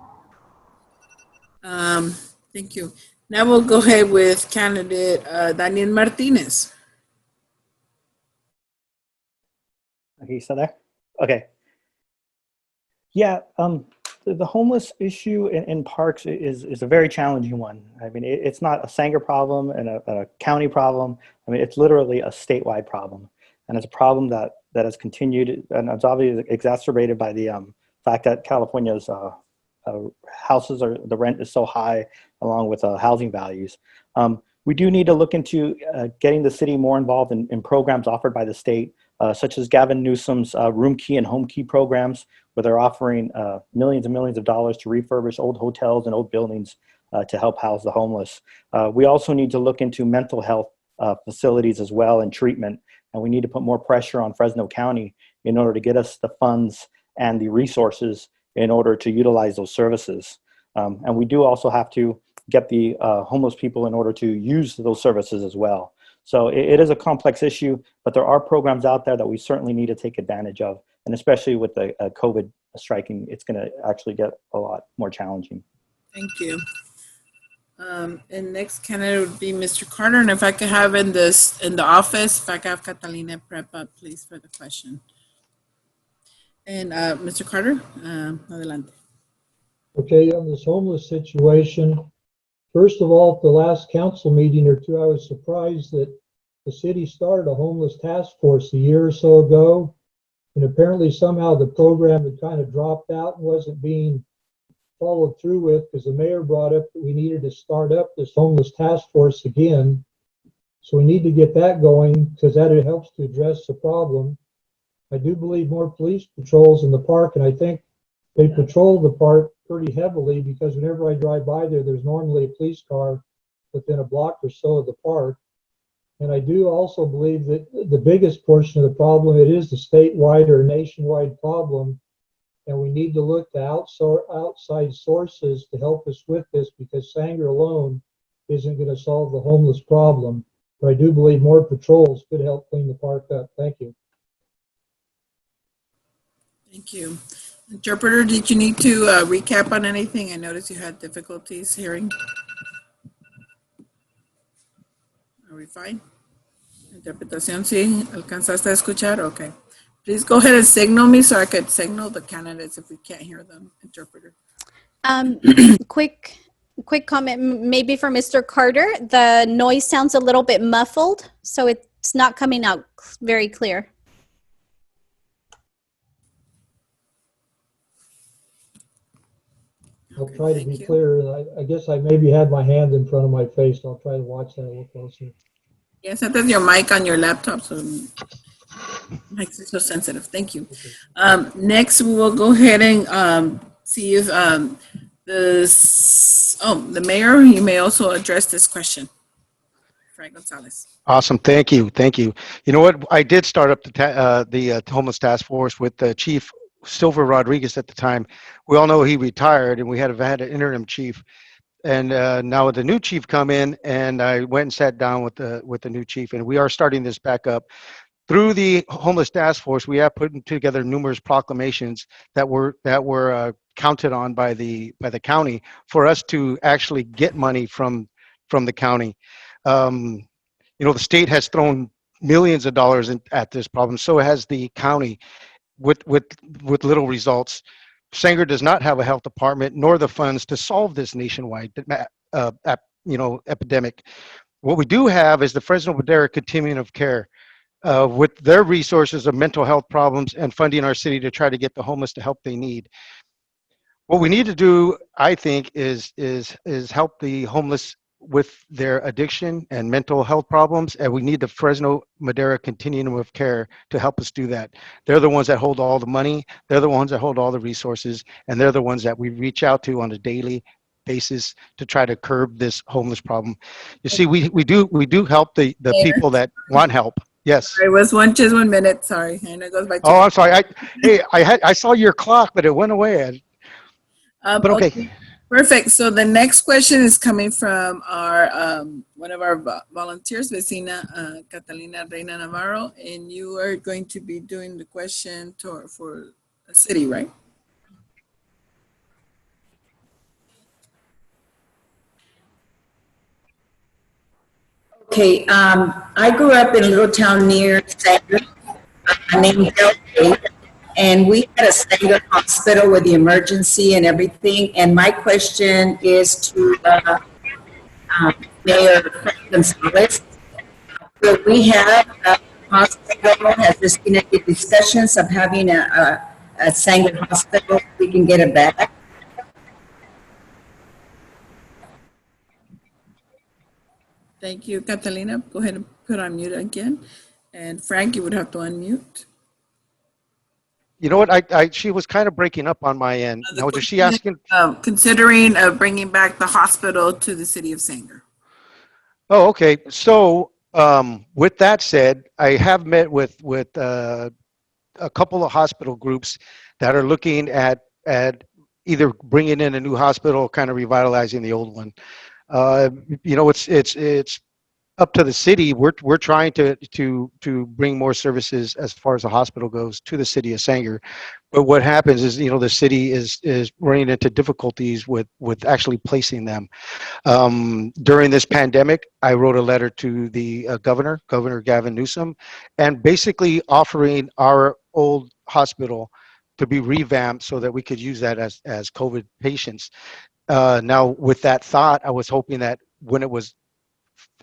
Thank you. Now we'll go ahead with candidate Daniel Martinez. Okay, you still there? Okay. Yeah, the homeless issue in parks is a very challenging one. I mean, it's not a Sanger problem and a county problem. I mean, it's literally a statewide problem. And it's a problem that has continued, and it's obviously exacerbated by the fact that California's the rent is so high, along with housing values. We do need to look into getting the city more involved in programs offered by the state, such as Gavin Newsom's Room Key and Home Key programs, where they're offering millions and millions of dollars to refurbish old hotels and old buildings to help house the homeless. We also need to look into mental health facilities as well and treatment, and we need to put more pressure on Fresno County in order to get us the funds and the resources in order to utilize those services. And we do also have to get the homeless people in order to use those services as well. So it is a complex issue, but there are programs out there that we certainly need to take advantage of. And especially with the COVID striking, it's going to actually get a lot more challenging. Thank you. And next candidate would be Mr. Carter. And if I could have in the office, if I could have Catalina prep up, please, for the question. And Mr. Carter, adelante. Okay, on this homeless situation, first of all, at the last council meeting or two, I was surprised that the city started a homeless task force a year or so ago. And apparently somehow the program had kind of dropped out and wasn't being followed through with, because the mayor brought up that we needed to start up this homeless task force again. So we need to get that going, because that helps to address the problem. I do believe more police patrols in the park, and I think they patrol the park pretty heavily, because whenever I drive by there, there's normally a police car within a block or so of the park. And I do also believe that the biggest portion of the problem, it is the statewide or nationwide problem, and we need to look to outside sources to help us with this, because Sanger alone isn't going to solve the homeless problem. But I do believe more patrols could help clean the park up. Thank you. Thank you. Interpreter, did you need to recap on anything? I noticed you had difficulties hearing. Are we fine? Interpretación, sí. ¿Alcanzaste a escuchar? Okay. Please go ahead and signal me so I could signal the candidates if we can't hear them. Interpreter. Quick comment, maybe for Mr. Carter. The noise sounds a little bit muffled, so it's not coming out very clear. I'll try to be clear. I guess I maybe had my hand in front of my face. I'll try to watch that a little closer. Yes, that is your mic on your laptop, so makes it so sensitive. Thank you. Next, we will go ahead and see if the mayor, you may also address this question. Frank Gonzalez. Awesome. Thank you. Thank you. You know what? I did start up the homeless task force with Chief Silver Rodriguez at the time. We all know he retired, and we had an interim chief. And now with the new chief come in, and I went and sat down with the new chief, and we are starting this back up. Through the homeless task force, we have put together numerous proclamations that were counted on by the county for us to actually get money from the county. You know, the state has thrown millions of dollars at this problem. So has the county, with little results. Sanger does not have a health department nor the funds to solve this nationwide epidemic. What we do have is the Fresno Madera Continuum of Care, with their resources of mental health problems and funding our city to try to get the homeless the help they need. What we need to do, I think, is help the homeless with their addiction and mental health problems, and we need the Fresno Madera Continuum of Care to help us do that. They're the ones that hold all the money, they're the ones that hold all the resources, and they're the ones that we reach out to on a daily basis to try to curb this homeless problem. You see, we do help the people that want help. Yes. It was just 1 minute. Sorry, and it goes by. Oh, I'm sorry. I saw your clock, but it went away. But okay. Perfect. So the next question is coming from our one of our volunteers, Vecina Catalina Reina Navarro, and you are going to be doing the question for a city, right? Okay, I grew up in a little town near Sanger, named Delray, and we had a Sanger hospital with the emergency and everything. And my question is to Mayor Gonzalez. So we have a hospital, has there been any discussions of having a Sanger hospital? We can get it back. Thank you, Catalina. Go ahead and put on mute again. And Frank, you would have to unmute. You know what? She was kind of breaking up on my end. Now, was she asking? Considering bringing back the hospital to the city of Sanger. Oh, okay. So with that said, I have met with a couple of hospital groups that are looking at either bringing in a new hospital, kind of revitalizing the old one. You know, it's up to the city. We're trying to bring more services as far as the hospital goes to the city of Sanger. But what happens is, you know, the city is running into difficulties with actually placing them. During this pandemic, I wrote a letter to the Governor Gavin Newsom, and basically offering our old hospital to be revamped so that we could use that as COVID patients. Now, with that thought, I was hoping that when it was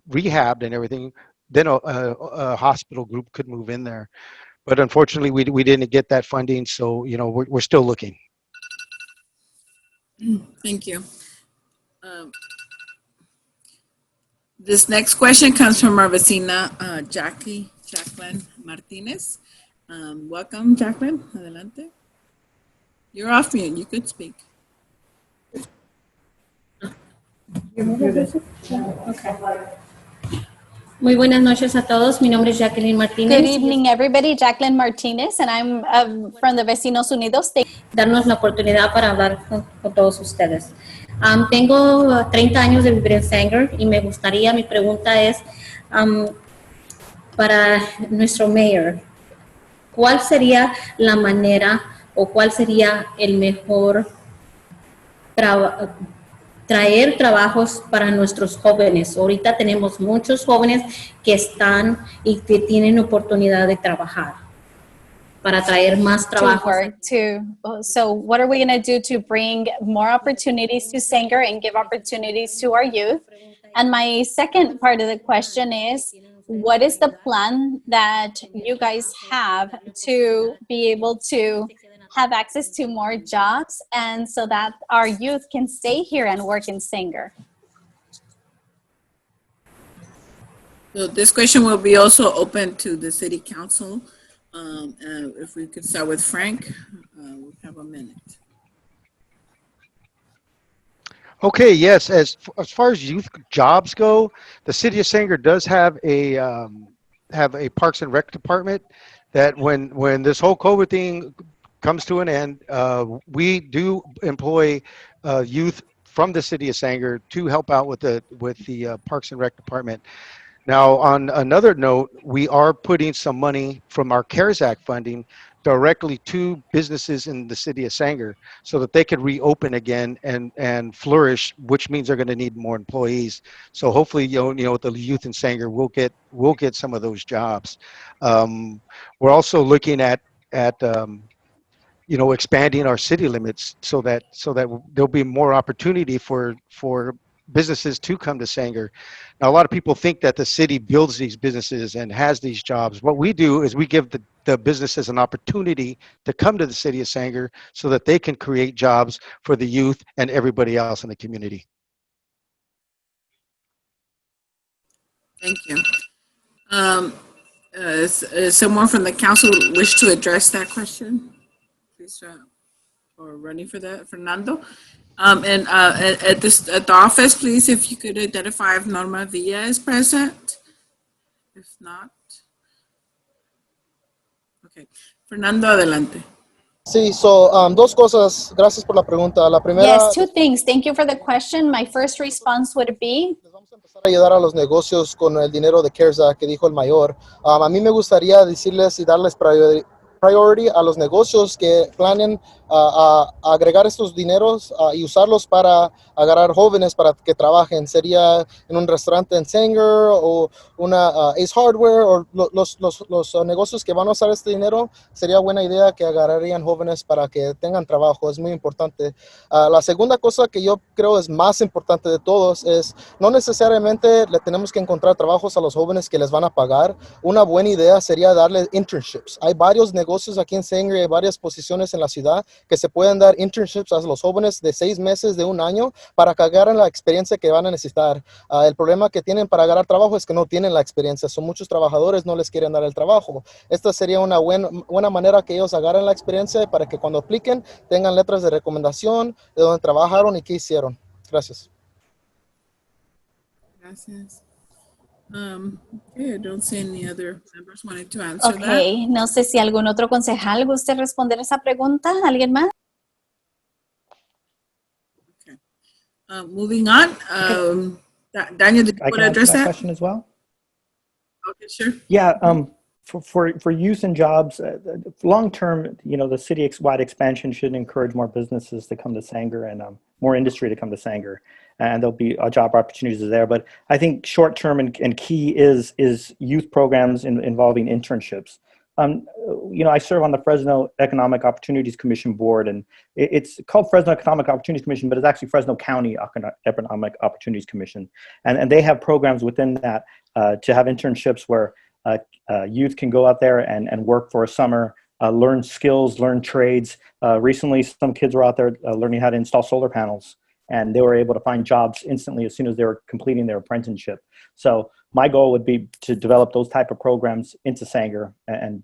rehabbed and everything, then a hospital group could move in there. But unfortunately, we didn't get that funding, so you know we're still looking. Thank you. Um, this next question comes from our vecina, Jacqueline Martinez. Welcome, Jacqueline. Adelante. You're off mute. You could speak. Muy buenas noches a todos. Mi nombre es Jacqueline Martinez. Good evening, everybody. Jacqueline Martinez, and I'm from the Vecinos Unidos. Darnos la oportunidad para hablar con todos ustedes. Tengo 30 años de vivir en Sanger y me gustaría, mi pregunta es para nuestro mayor, ¿cuál sería la manera o cuál sería el mejor traer trabajos para nuestros jóvenes? Ahorita tenemos muchos jóvenes que están y que tienen oportunidad de trabajar para traer más trabajo. So what are we going to do to bring more opportunities to Sanger and give opportunities to our youth? And my second part of the question is, what is the plan that you guys have to be able to have access to more jobs and so that our youth can stay here and work in Sanger? So this question will be also open to the city council. If we could start with Frank, we have a minute. Okay, yes. As far as youth jobs go, the city of Sanger does have a Parks and Rec department that when this whole COVID thing comes to an end, we do employ youth from the city of Sanger to help out with the Parks and Rec department. Now, on another note, we are putting some money from our CARES Act funding directly to businesses in the city of Sanger so that they could reopen again and flourish, which means they're going to need more employees. So hopefully, you know, the youth in Sanger will get some of those jobs. We're also looking at you know, expanding our city limits so that there'll be more opportunity for businesses to come to Sanger. Now, a lot of people think that the city builds these businesses and has these jobs. What we do is we give the businesses an opportunity to come to the city of Sanger so that they can create jobs for the youth and everybody else in the community. Thank you. Someone from the council wish to address that question? Please, or running for that, Fernando. And at the office, please, if you could identify if Norma Villa is present. If not, okay. Fernando, adelante. Sí, so, dos cosas. Gracias por la pregunta. La primera, Yes, two things. Thank you for the question. My first response would be, ayudar a los negocios con el dinero de CARES Act que dijo el mayor. A mí me gustaría decirles y darles priority a los negocios que planen a agregar estos dineros y usarlos para agarrar jóvenes para que trabajen. Sería en un restaurante en Sanger o una Ace Hardware o los negocios que van a usar este dinero. Sería buena idea que agarrarían jóvenes para que tengan trabajo. Es muy importante. La segunda cosa que yo creo es más importante de todos es no necesariamente le tenemos que encontrar trabajos a los jóvenes que les van a pagar. Una buena idea sería darles internships. Hay varios negocios aquí en Sanger, hay varias posiciones en la ciudad que se pueden dar internships a los jóvenes de 6 meses, de un año, para que agarren la experiencia que van a necesitar. El problema que tienen para agarrar trabajo es que no tienen la experiencia. Son muchos trabajadores no les quieren dar el trabajo. Esta sería una buena manera que ellos agarren la experiencia para que cuando apliquen tengan letras de recomendación de dónde trabajaron y qué hicieron. Gracias. Gracias. Okay, I don't see any other members wanting to answer that. okay, no sé si algún otro concejal guste responder esa pregunta. ¿Alguien más? Moving on. Daniel, did you I want can to answer address that that? question as well. Okay, sure. Yeah, for youth and jobs, long term, you know, the city-wide expansion should encourage more businesses to come to Sanger and more industry to come to Sanger, and there'll be job opportunities there. But I think short term and key is youth programs involving internships. You know, I serve on the Fresno Economic Opportunities Commission board, and it's called Fresno Economic Opportunities Commission, but it's actually Fresno County Economic Opportunities Commission, and they have programs within that to have internships where youth can go out there and work for a summer learn skills, learn trades. Recently, some kids were out there learning how to install solar panels, and they were able to find jobs instantly as soon as they were completing their apprenticeship. So my goal would be to develop those type of programs into Sanger and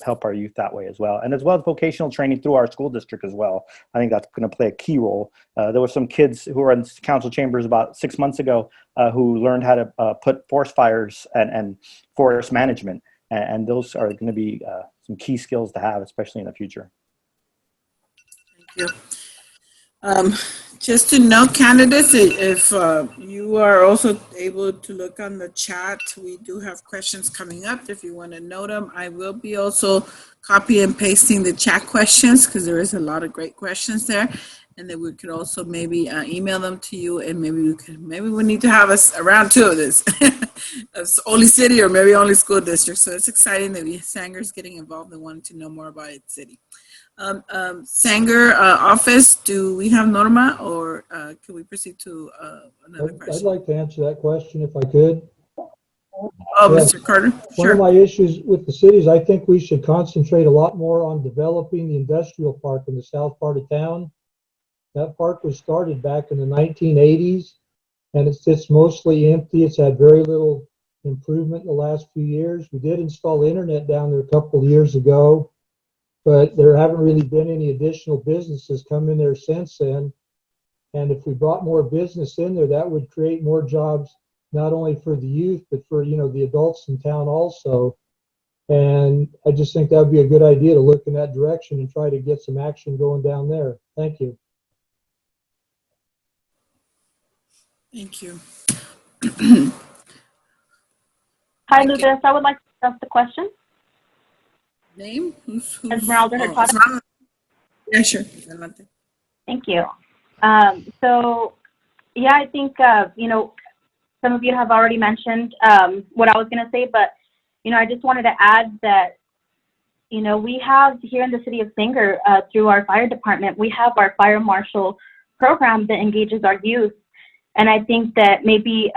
help our youth that way as well. And as well as vocational training through our school district as well. I think that's going to play a key role. There were some kids who were in council chambers about 6 months ago who learned how to put forest fires and forest management. And those are going to be some key skills to have, especially in the future. Thank you. Just to note, candidates, if you are also able to look on the chat, we do have questions coming up. If you want to note them, I will be also copy and pasting the chat questions because there is a lot of great questions there. And then we could also maybe email them to you, and maybe we need to have a round two of this. It's only city or maybe only school district. So it's exciting that Sanger's getting involved and wanting to know more about its city. Sanger office, do we have Norma, or can we proceed to another question? I'd like to answer that question if I could. Oh, Yes. Mr. Carter, One of my issues with the cities, I think we should concentrate a lot more on developing the industrial park in the south part of town. That park was started back in the 1980s, and it sits mostly empty. It's had very little improvement in the last few years. We did install internet down there a couple of years ago, but there haven't really been any additional businesses come in there since then. And if we brought more business in there, that would create more jobs, not only for the youth, but for, the adults in town also. And I just think that would be a good idea to look in that direction and try to get some action going down there. Thank you. Thank you. Hi, Lucas. I would like to ask the question. Name? Esmeralda Hurtado. Esmeralda. Yeah, sure. Thank you. So, yeah, I think, some of you have already mentioned what I was going to say, but, I just wanted to add that, we have here in the city of Sanger, through our fire department, we have our fire marshal program that engages our youth. And I think that maybe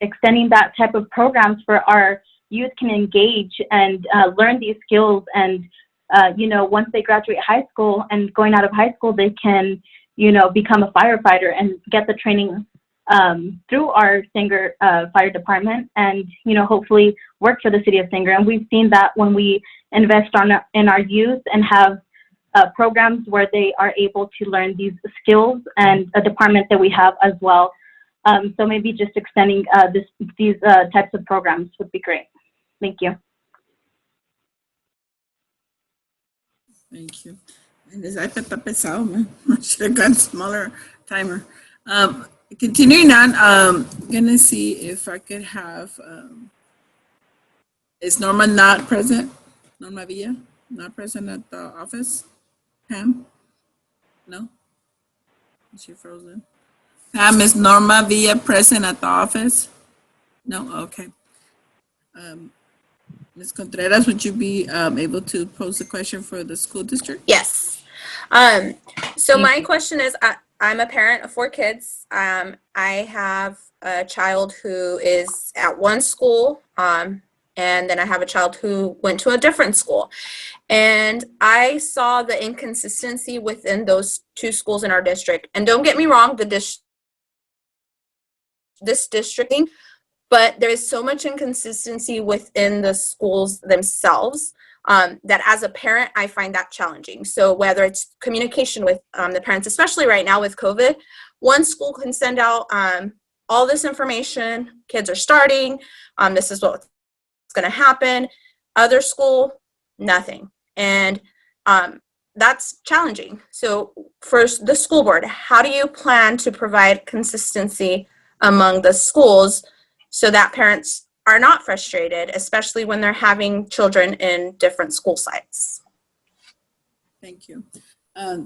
extending that type of programs for our youth can engage and learn these skills. And, once they graduate high school and going out of high school, they can, become a firefighter and get the training through our Sanger fire department and, hopefully work for the city of Sanger. And we've seen that when we invest in our youth and have programs where they are able to learn these skills, and a department that we have as well. So maybe just extending these types of programs would be great. Thank you. Thank you. And this iPad está pesado, man. I should have gotten smaller timer. Continuing on, I'm gonna see if I could have. Is Norma not present? Norma Villa not present at the office? Pam? No? Is she frozen? Pam, is Norma Villa present at the office? No? Okay. Ms. Contreras, would you be able to pose the question for the school district? Yes. So my question is, I'm a parent of 4 kids. I have a child who is at one school, and then I have a child who went to a different school. And I saw the inconsistency within those 2 schools in our district. And don't get me wrong, this districting, but there is so much inconsistency within the schools themselves that as a parent, I find that challenging. So whether it's communication with the parents, especially right now with COVID, one school can send out all this information, kids are starting, this is what's going to happen. Other school, nothing. And that's challenging. So for the school board, how do you plan to provide consistency among the schools so that parents are not frustrated, especially when they're having children in different school sites? Thank you.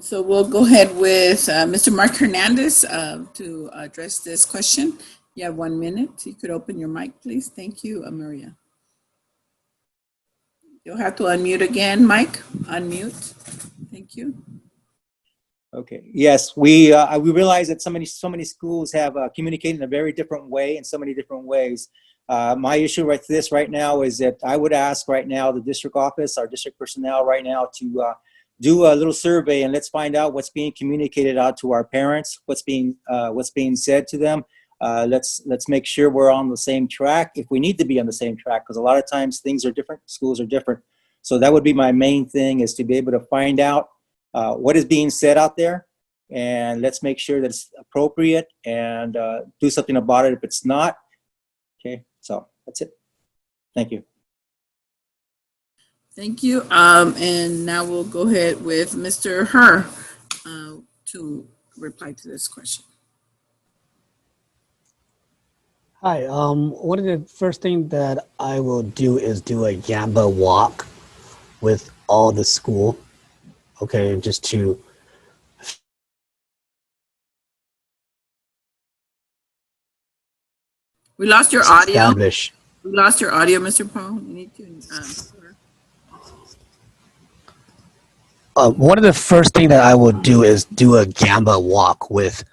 So we'll go ahead with Mr. Mark Hernandez to address this question. You have 1 minute. You could open your mic, please. Thank you, Maria. You'll have to unmute again, Mike. Unmute. Thank you. Okay. Yes, we realize that so many schools have communicated in a very different way in so many different ways. My issue right now is that I would ask right now the district office, our district personnel right now to do a little survey and let's find out what's being communicated out to our parents, what's being said to them. Let's make sure we're on the same track if we need to be on the same track, because a lot of times things are different, schools are different. So that would be my main thing, is to be able to find out what is being said out there, and let's make sure that it's appropriate and do something about it if it's not. Okay, so that's it. Thank you. Thank you. And now we'll go ahead with Mr. Her to reply to this question. Hi. One of the first things that I will do is do a Yamba walk with all the school. Okay, just to We lost your audio. establish. We lost your audio, Mr. Paul. You need to. One of the first things that I will do is do a Gamba walk with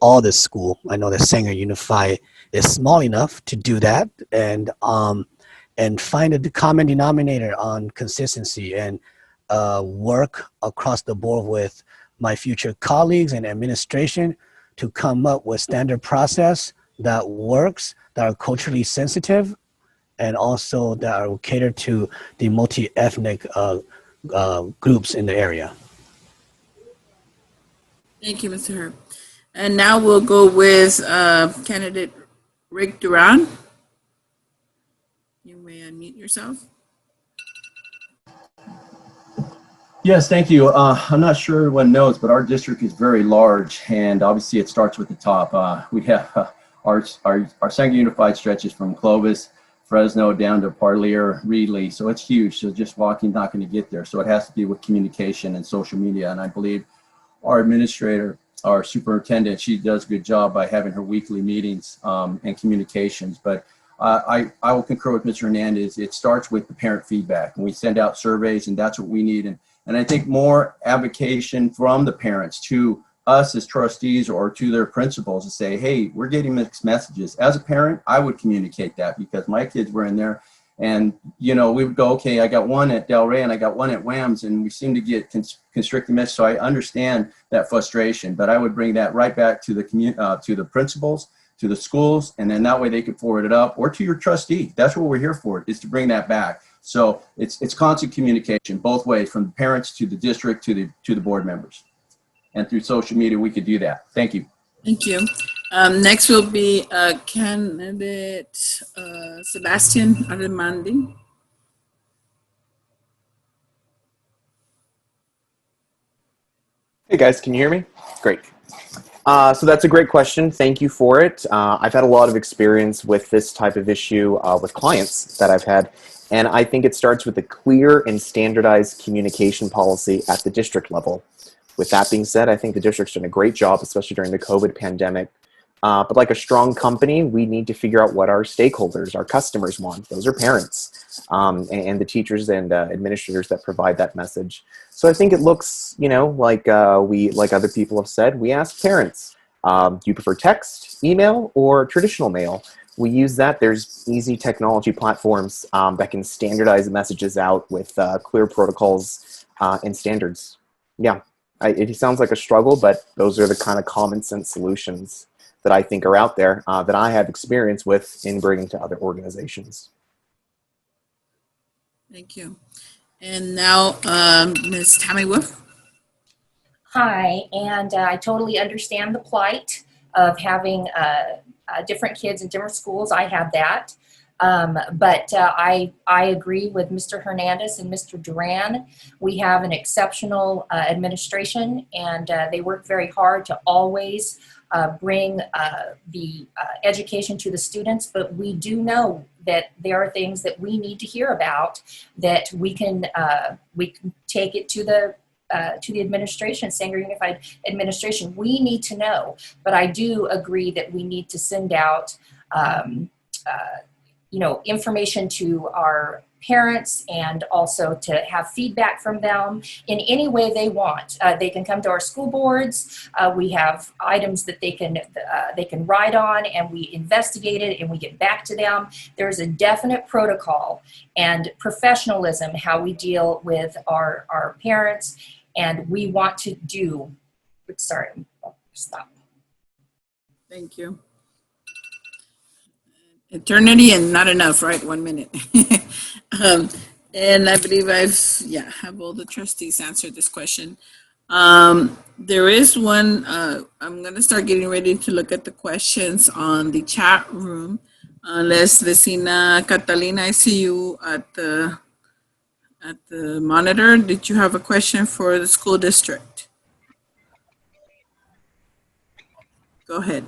all the school. I know that Sanger Unified is small enough to do that, and find a common denominator on consistency and work across the board with my future colleagues and administration to come up with standard process that works, that are culturally sensitive, and also that are catered to the multi-ethnic groups in the area. Thank you, Mr. Herb. And now we'll go with candidate Rick Duran. You may unmute yourself. Yes, thank you. I'm not sure everyone knows, but our district is very large, and obviously it starts with the top. We have our Sanger Unified stretches from Clovis, Fresno down to Parlier, Reedley, so it's huge. So just walking not going to get there. So it has to be with communication and social media, and I believe our administrator, our superintendent, she does a good job by having her weekly meetings and communications. But I will concur with Mr. Hernandez. It starts with the parent feedback, and we send out surveys, and that's what we need. And I think more advocation from the parents to us as trustees or to their principals to say, hey, we're getting mixed messages. As a parent, I would communicate that because my kids were in there, and we would go, okay, I got one at Del Rey and I got one at Whams, and we seem to get constricting messages. So I understand that frustration, but I would bring that right back to the principals, to the schools, and then that way they could forward it up, or to your trustee. That's what we're here for, is to bring that back. So it's constant communication both ways, from the parents to the district to the board members. And through social media, we could do that. Thank you. Thank you. Next will be candidate Sebastian Armandi. Hey guys, can you hear me? Great. So that's a great question. Thank you for it. I've had a lot of experience with this type of issue with clients that I've had, and I think it starts with a clear and standardized communication policy at the district level. With that being said, I think the district's done a great job, especially during the COVID pandemic. But like a strong company, we need to figure out what our stakeholders, our customers want. Those are parents and the teachers and administrators that provide that message. So I think it looks, like other people have said, we ask parents, do you prefer text, email, or traditional mail? We use that. There's easy technology platforms that can standardize messages out with clear protocols and standards. Yeah, it sounds like a struggle, but those are the kind of common sense solutions that I think are out there that I have experience with in bringing to other organizations. Thank you. And now, Ms. Tammy Wolf. Hi, and I totally understand the plight of having different kids in different schools. I have that. But I agree with Mr. Hernandez and Mr. Duran. We have an exceptional administration, and they work very hard to always bring the education to the students. But we do know that there are things that we need to hear about that we can take it to the administration, Sanger Unified administration. We need to know. But I do agree that we need to send out information to our parents and also to have feedback from them in any way they want. They can come to our school boards. We have items that they can write on, and we investigate it and we get back to them. There's a definite protocol and professionalism how we deal with our parents, and we want to do, sorry, stop. Thank you. Eternity and not enough, right? 1 minute. And I believe have all the trustees answered this question. There is one, I'm going to start getting ready to look at the questions on the chat room. Unless Vecina Catalina, I see you at the monitor. Did you have a question for the school district? Go ahead.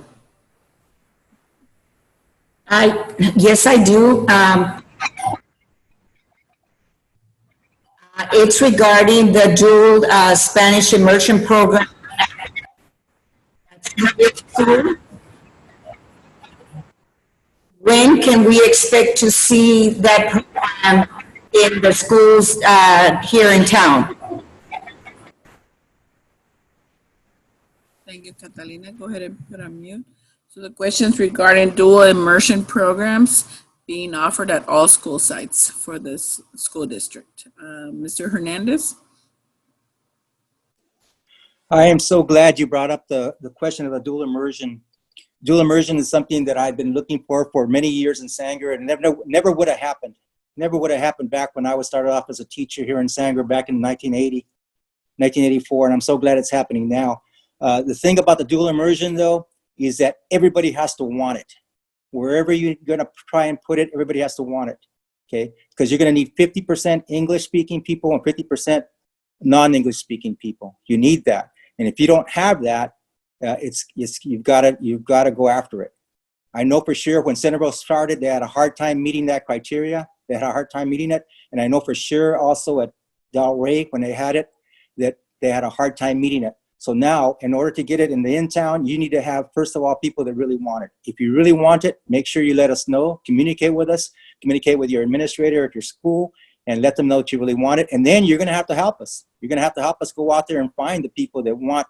Yes, I do. It's regarding the dual Spanish immersion program. When can we expect to see that program in the schools here in town? Thank you, Catalina. Go ahead and put on mute. So the questions regarding dual immersion programs being offered at all school sites for this school district. Mr. Hernandez? I am so glad you brought up the question of the dual immersion. Dual immersion is something that I've been looking for many years in Sanger, and never would have happened. Never would have happened back when I was started off as a teacher here in Sanger back in 1984, and I'm so glad it's happening now. The thing about the dual immersion, though, is that everybody has to want it. Wherever you're going to try and put it, everybody has to want it, okay? Because you're going to need 50% English-speaking people and 50% non-English speaking people. You need that. And if you don't have that, you've got to go after it. I know for sure when Centerville started, they had a hard time meeting that criteria. They had a hard time meeting it. And I know for sure also at Delray, when they had it, that they had a hard time meeting it. So now, in order to get it in the in-town, you need to have, first of all, people that really want it. If you really want it, make sure you let us know, communicate with us, communicate with your administrator at your school, and let them know that you really want it. And then you're going to have to help us. You're going to have to help us go out there and find the people that want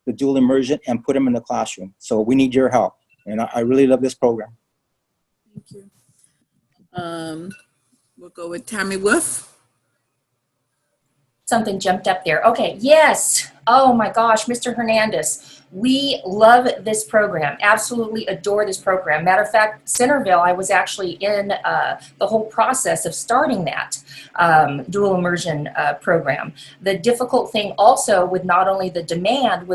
the dual immersion and put them in the classroom. So we need your help. And I really love this program. Thank you. We'll go with Tammy Wolf. Something jumped up there. Okay, yes. Oh my gosh, Mr. Hernandez. We love this program, absolutely adore this program. Matter of fact, Centerville, I was actually in the whole process of starting that dual immersion program. The difficult thing also with not only the demand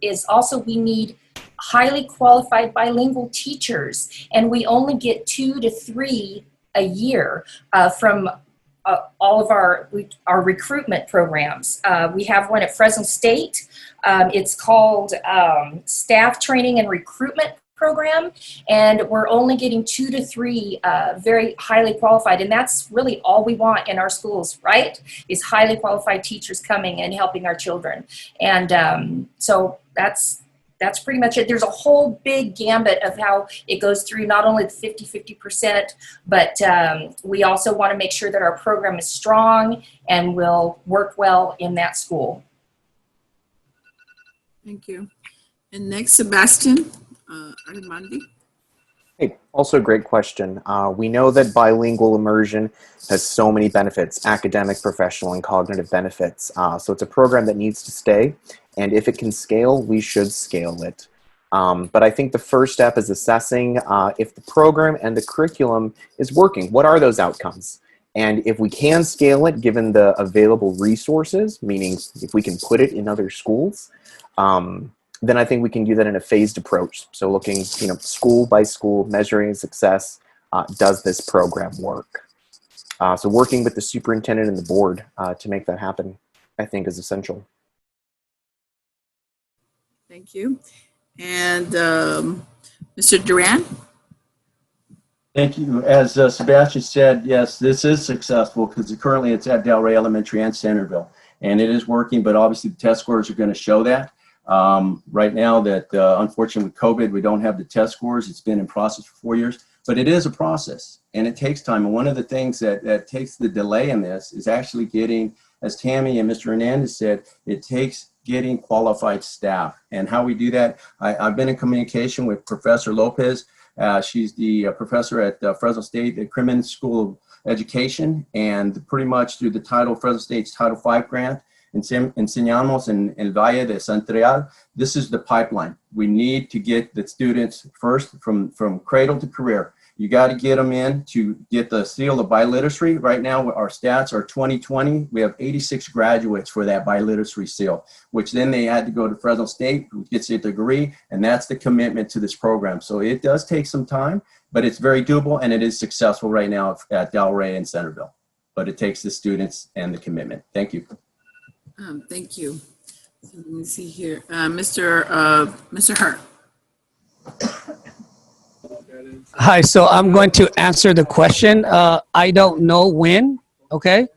is also we need highly qualified bilingual teachers, and we only get 2 to 3 a year from all of our recruitment programs. We have one at Fresno State. It's called Staff Training and Recruitment Program, and we're only getting 2 to 3 very highly qualified, and that's really all we want in our schools, right? Is highly qualified teachers coming and helping our children. And so that's pretty much it. There's a whole big gambit of how it goes through not only the 50%, but we also want to make sure that our program is strong and will work well in that school. Thank you. And next, Sebastian Armandi. Hey, also a great question. We know that bilingual immersion has so many benefits, academic, professional, and cognitive benefits. So it's a program that needs to stay. And if it can scale, we should scale it. But I think the first step is assessing if the program and the curriculum is working. What are those outcomes? And if we can scale it, given the available resources, meaning if we can put it in other schools, then I think we can do that in a phased approach. So looking, school by school, measuring success. Does this program work? So working with the superintendent and the board to make that happen, I think, is essential. Thank you. And Mr. Duran? Thank you. As Sebastian said, yes, this is successful because currently it's at Delray Elementary and Centerville, and it is working, but obviously the test scores are going to show that. Right now that unfortunately with COVID, we don't have the test scores. It's been in process for 4 years, But it is a process and it takes time. And one of the things that takes the delay in this is actually getting, as Tammy and Mr. Hernandez said, it takes getting qualified staff. And how we do that, I've been in communication with Professor Lopez. She's the professor at Fresno State, the Crimmins School of Education, and pretty much through the Fresno State's Title V grant, Enseñamos en el Valle de Santrial. This is the pipeline. We need to get the students first from cradle to career. You got to get them in to get the seal of biliteracy. Right now, our stats are 2020. We have 86 graduates for that biliteracy seal, which then they had to go to Fresno State, who gets a degree, and that's the commitment to this program. So it does take some time, but it's very doable, and it is successful right now at Delray and Centerville. But it takes the students and the commitment. Thank you. Thank you. So let me see here. Mr. Hurt. Hi, so I'm going to answer the question. I don't know when, okay?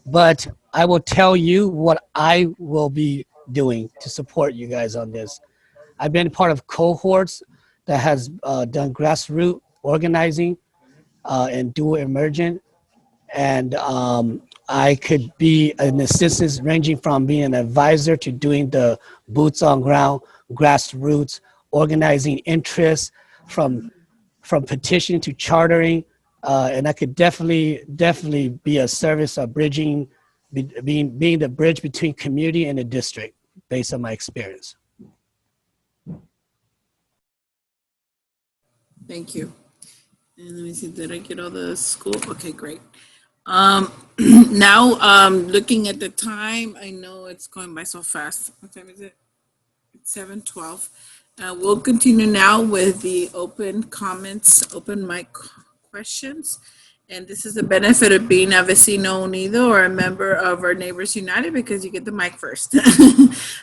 But I will tell you what I will be doing to support you guys on this. I've been part of cohorts that has done grassroots organizing and dual emergent. And I could be an assistant ranging from being an advisor to doing the boots on ground, grassroots, organizing interests from petitioning to chartering. And I could definitely be a service of bridging, being the bridge between community and the district based on my experience. Thank you. And let me see, did I get all the school? Okay, great. Now, looking at the time, I know it's going by so fast. What time is it? It's 7:12. We'll continue now with the open comments, open mic questions. And this is the benefit of being a Vecino Unido or a member of our Neighbors United because you get the mic first.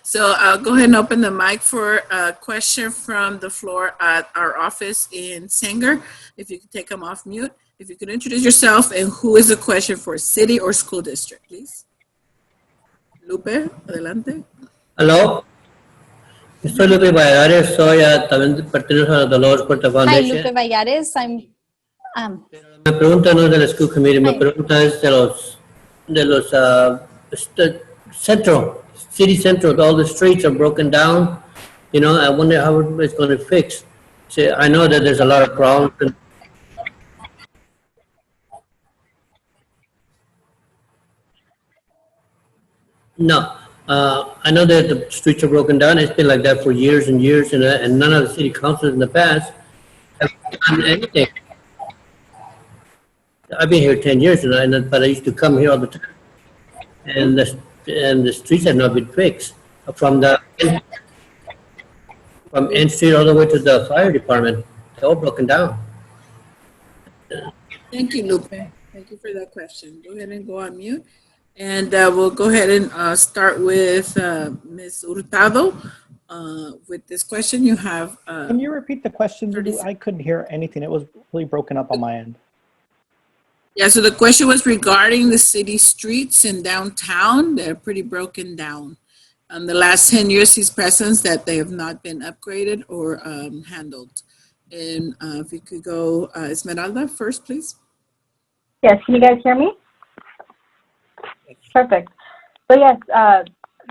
So I'll go ahead and open the mic for a question from the floor at our office in Sanger. If you could take them off mute. If you could introduce yourself and who is the question for, city or school district, please. Lupe, adelante. Hello. Soy Lupe Valladares, soy también pertenezco a la Dolores Huerta Hi, Foundation. Lupe Vallares. I'm Mi pregunta no es de la School Committee, mi pregunta es de los central, city central. All the streets are broken down. You know, I wonder how it's going to fix. See, I know that there's a lot of problems. No, I know that the streets are broken down. It's been like that for years and years, and none of the city councils in the past have done anything. I've been here 10 years, but I used to come here all the time, and the streets have not been fixed from N Street all the way to the fire department. They're all broken down. Thank you, Lupe. Thank you for that question. Go ahead and go on mute. And we'll go ahead and start with Ms. Hurtado. With this question, you have... Can you repeat the question, Lulu? I couldn't hear anything. It was really broken up on my end. Yeah, so the question was regarding the city streets in downtown. They're pretty broken down. The last 10 years, he's presence that they have not been upgraded or handled. And if you could go, Esmeralda first, please. Yes, can you guys hear me? Perfect. So yes,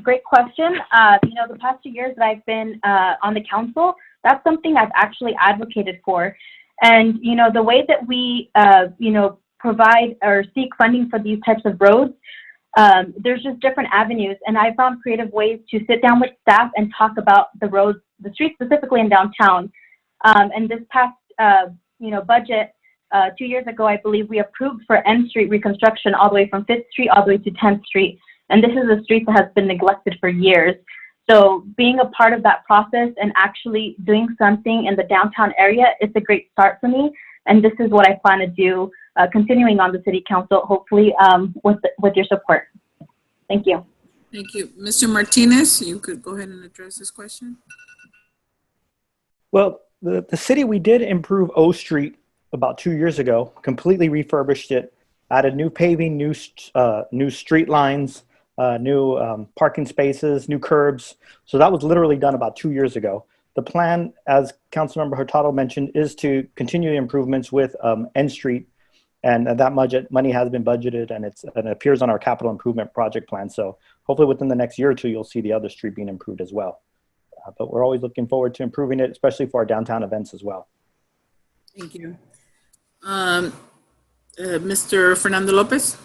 great question. You know, the past 2 years that I've been on the council, that's something I've actually advocated for. And, you know, the way that we, you know, provide or seek funding for these types of roads, there's just different avenues. And I found creative ways to sit down with staff and talk about the roads, the streets specifically in downtown. And this past, you know, budget, 2 years ago, I believe we approved for N Street reconstruction all the way from 5th Street all the way to 10th Street. And this is a street that has been neglected for years. So being a part of that process and actually doing something in the downtown area, it's a great start for me. And this is what I plan to do, continuing on the city council, hopefully with your support. Thank you. Thank you. Mr. Martinez, you could go ahead and address this question. Well, the city, we did improve O Street about 2 years ago, completely refurbished it, added new paving, new street lines, new parking spaces, new curbs. So that was literally done about 2 years ago. The plan, as Councilmember Hurtado mentioned, is to continue improvements with N Street, and that money has been budgeted, and it appears on our capital improvement project plan. So hopefully within the next year or two, you'll see the other street being improved as well. But we're always looking forward to improving it, especially for our downtown events as well. Thank you. Mr. Fernando Lopez?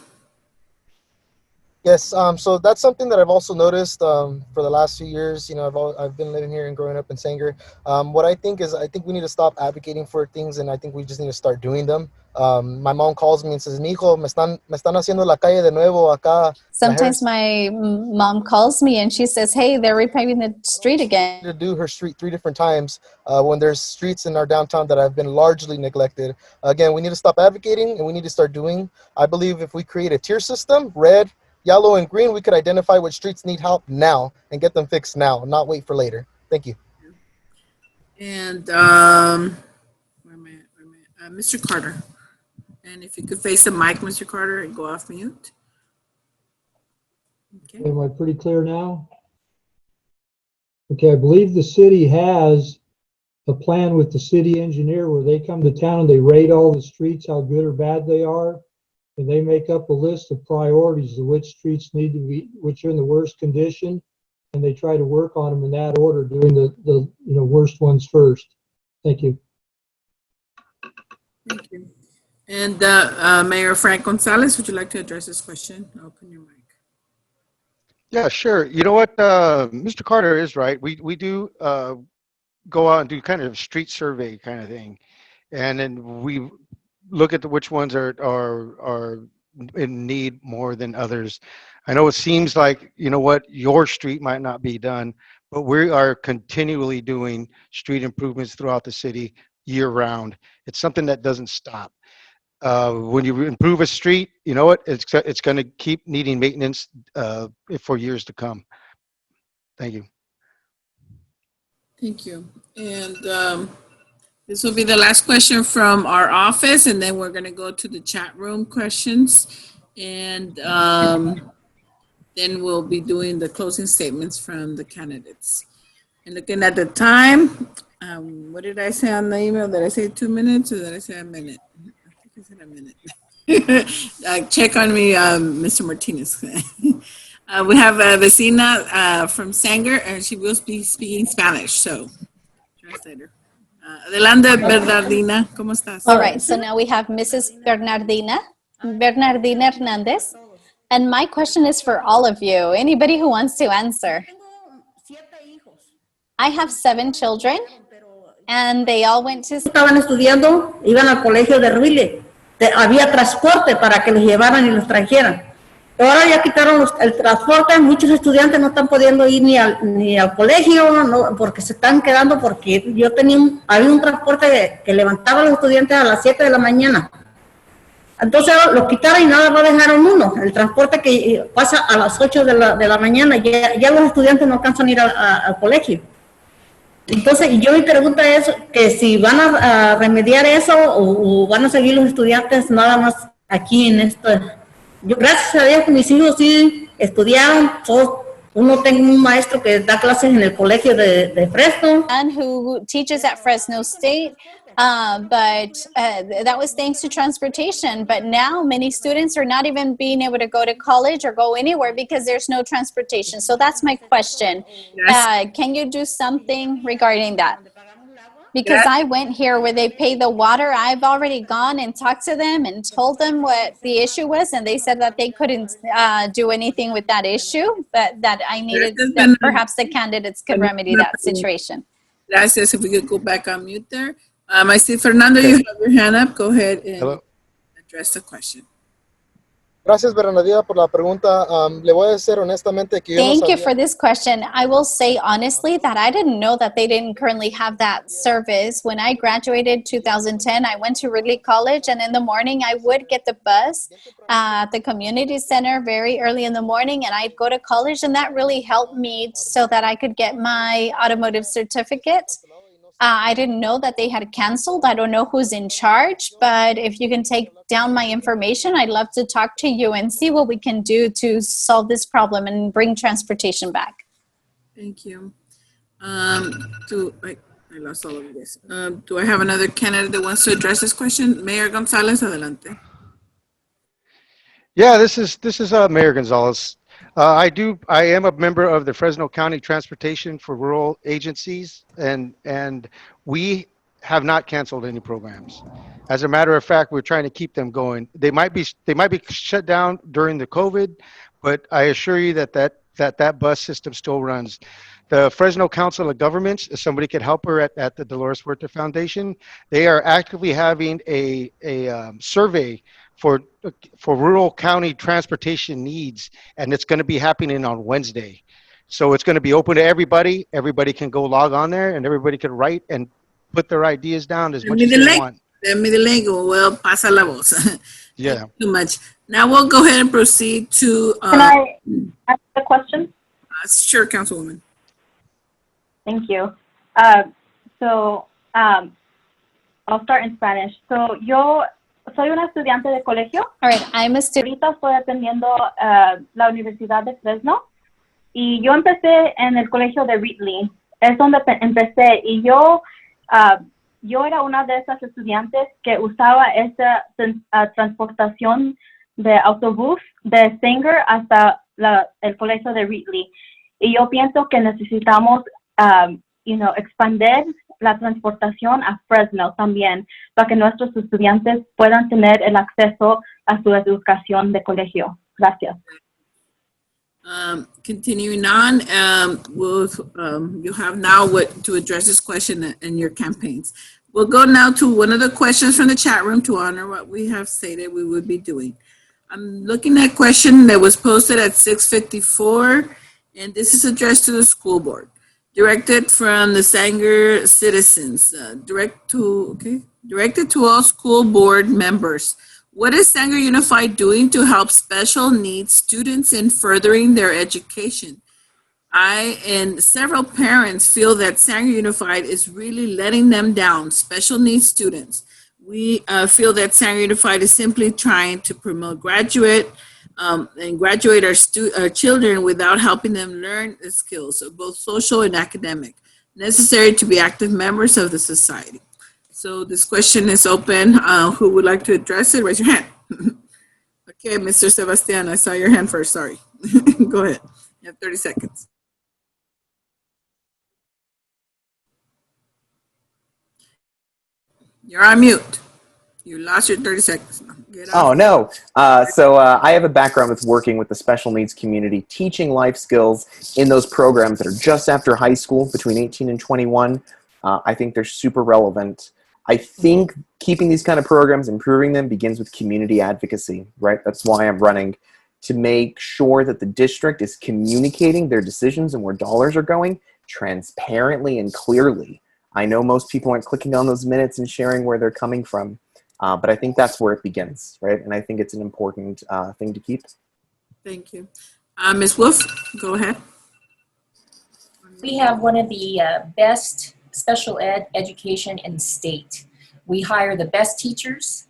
Yes, so that's something that I've also noticed for the last few years. You know, I've been living here and growing up in Sanger. What I think is, I think we need to stop advocating for things, and I think we just need to start doing them. My mom calls me and says, "Mijo, me están haciendo la calle de nuevo acá." Sometimes my mom calls me and she says, hey, they're repaving the street again. To do her street 3 different times when there's streets in our downtown that have been largely neglected. Again, we need to stop advocating and we need to start doing. I believe if we create a tier system, red, yellow, and green, we could identify which streets need help now and get them fixed now, not wait for later. Thank you. And Mr. Carter. And if you could face the mic, Mr. Carter, and go off mute. Okay. Am I pretty clear now? Okay, I believe the city has a plan with the city engineer where they come to town and they rate all the streets, how good or bad they are. And they make up a list of priorities of which streets need to be, which are in the worst condition. And they try to work on them in that order, doing the worst ones first. Thank you. Thank you. And Mayor Frank Gonzalez, would you like to address this question? Open your mic. Yeah, sure. You know what, Mr. Carter is right. We do go out and do kind of a street survey kind of thing, and then we look at which ones are in need more than others. I know it seems like, you know what, your street might not be done, but we are continually doing street improvements throughout the city year round. It's something that doesn't stop. When you improve a street, you know what, it's going to keep needing maintenance for years to come. Thank you. Thank you. And this will be the last question from our office, and then we're going to go to the chat room questions. And then we'll be doing the closing statements from the candidates. And looking at the time, what did I say on the email? Did I say 2 minutes or did I say a minute? I think I said a minute. Check on me, Mr. Martinez. We have a vecina from Sanger, and she will be speaking Spanish, so translator. Adelante, Bernardina. ¿Cómo estás? All right, so now we have Mrs. Bernardina Hernandez. And my question is for all of you. Anybody who wants to answer. I have 7 children, and they all went to... Estaban estudiando, iban al colegio de Ruile. Había transporte para que los llevaran y los trajeran. Pero ahora ya quitaron el transporte, muchos estudiantes no están pudiendo ir ni al colegio, no, porque se están quedando, porque había un transporte que levantaba a los estudiantes a las 7 de la mañana. Entonces los quitaron y nada más dejaron uno, el transporte que pasa a las 8 de la mañana, ya los estudiantes no alcanzan a ir al colegio. Entonces, yo mi pregunta es que si van a remediar eso o van a seguir los estudiantes nada más aquí en esto. Yo, gracias a Dios, mis hijos sí estudiaron. Uno tengo un maestro que da clases en el colegio de Fresno. And who teaches at Fresno State, but that was thanks to transportation. But now many students are not even being able to go to college or go anywhere because there's no transportation. So that's my question. Yes. Can you do something regarding that? Because I went here where they pay the water. I've already gone and talked to them and told them what the issue was, and they said that they couldn't do anything with that issue, but that I needed that perhaps the candidates could remedy that situation. Gracias. If we could go back on mute there. I see Fernando, you have your hand up. Go ahead and address the question. Gracias, Bernardina, por la pregunta. Le voy a decir honestamente que yo Thank no you sabía. for this question. I will say honestly that I didn't know that they didn't currently have that service. When I graduated 2010, I went to Ridley College, and in the morning I would get the bus at the community center very early in the morning, and I'd go to college, and that really helped me so that I could get my automotive certificate. I didn't know that they had canceled. I don't know who's in charge, but if you can take down my information, I'd love to talk to you and see what we can do to solve this problem and bring transportation back. Thank you. I lost all of this. Do I have another candidate that wants to address this question? Mayor Gonzalez, adelante. Yeah, this is Mayor Gonzalez. I am a member of the Fresno County Transportation for Rural Agencies, and we have not canceled any programs. As a matter of fact, we're trying to keep them going. They might be shut down during the COVID, but I assure you that bus system still runs. The Fresno Council of Governments, if somebody could help her at the Dolores Huerta Foundation, they are actively having a survey for rural county transportation needs, and it's going to be happening on Wednesday. So it's going to be open to everybody. Everybody can go log on there, and everybody can write and put their ideas down as Send much me as the they link. want. Send me the link. Well, pasa la voz. Yeah. Too much. Now we'll go ahead and proceed to. Can I ask a question? Sure, Councilwoman. Thank you. I'll start in Spanish. So, yo soy una estudiante de colegio. All right, I'm a student. Ahorita estoy atendiendo la Universidad de Fresno y yo empecé en el colegio de Ridley. Es donde empecé y yo era una de esas estudiantes que usaba esa transportación de autobús de Sanger hasta el colegio de Ridley. Y yo pienso que necesitamos, expandir la transportación a Fresno también, para que nuestros estudiantes puedan tener el acceso a su educación de colegio. Gracias. Continuing on, you have now what to address this question in your campaigns. We'll go now to one of the questions from the chat room to honor what we have stated we would be doing. I'm looking at a question that was posted at 6:54, and this is addressed to the school board. Directed from the Sanger citizens, directed to all school board members. What is Sanger Unified doing to help special needs students in furthering their education? I and several parents feel that Sanger Unified is really letting them down, special needs students. We feel that Sanger Unified is simply trying to promote graduate our children without helping them learn the skills of both social and academic necessary to be active members of the society. So this question is open. Who would like to address it? Raise your hand. Okay, Mr. Sebastian, I saw your hand first. Sorry. Go ahead. You have 30 seconds. You're on mute. You lost your 30 seconds. Oh, no. So I have a background with working with the special needs community, teaching life skills in those programs that are just after high school, between 18 and 21. I think they're super relevant. I think keeping these kind of programs, improving them, begins with community advocacy, right? That's why I'm running, to make sure that the district is communicating their decisions and where dollars are going transparently and clearly. I know most people aren't clicking on those minutes and sharing where they're coming from. But I think that's where it begins, right? And I think it's an important thing to keep. Thank you. Ms. Wolf, go ahead. We have one of the best special ed education in the state. We hire the best teachers,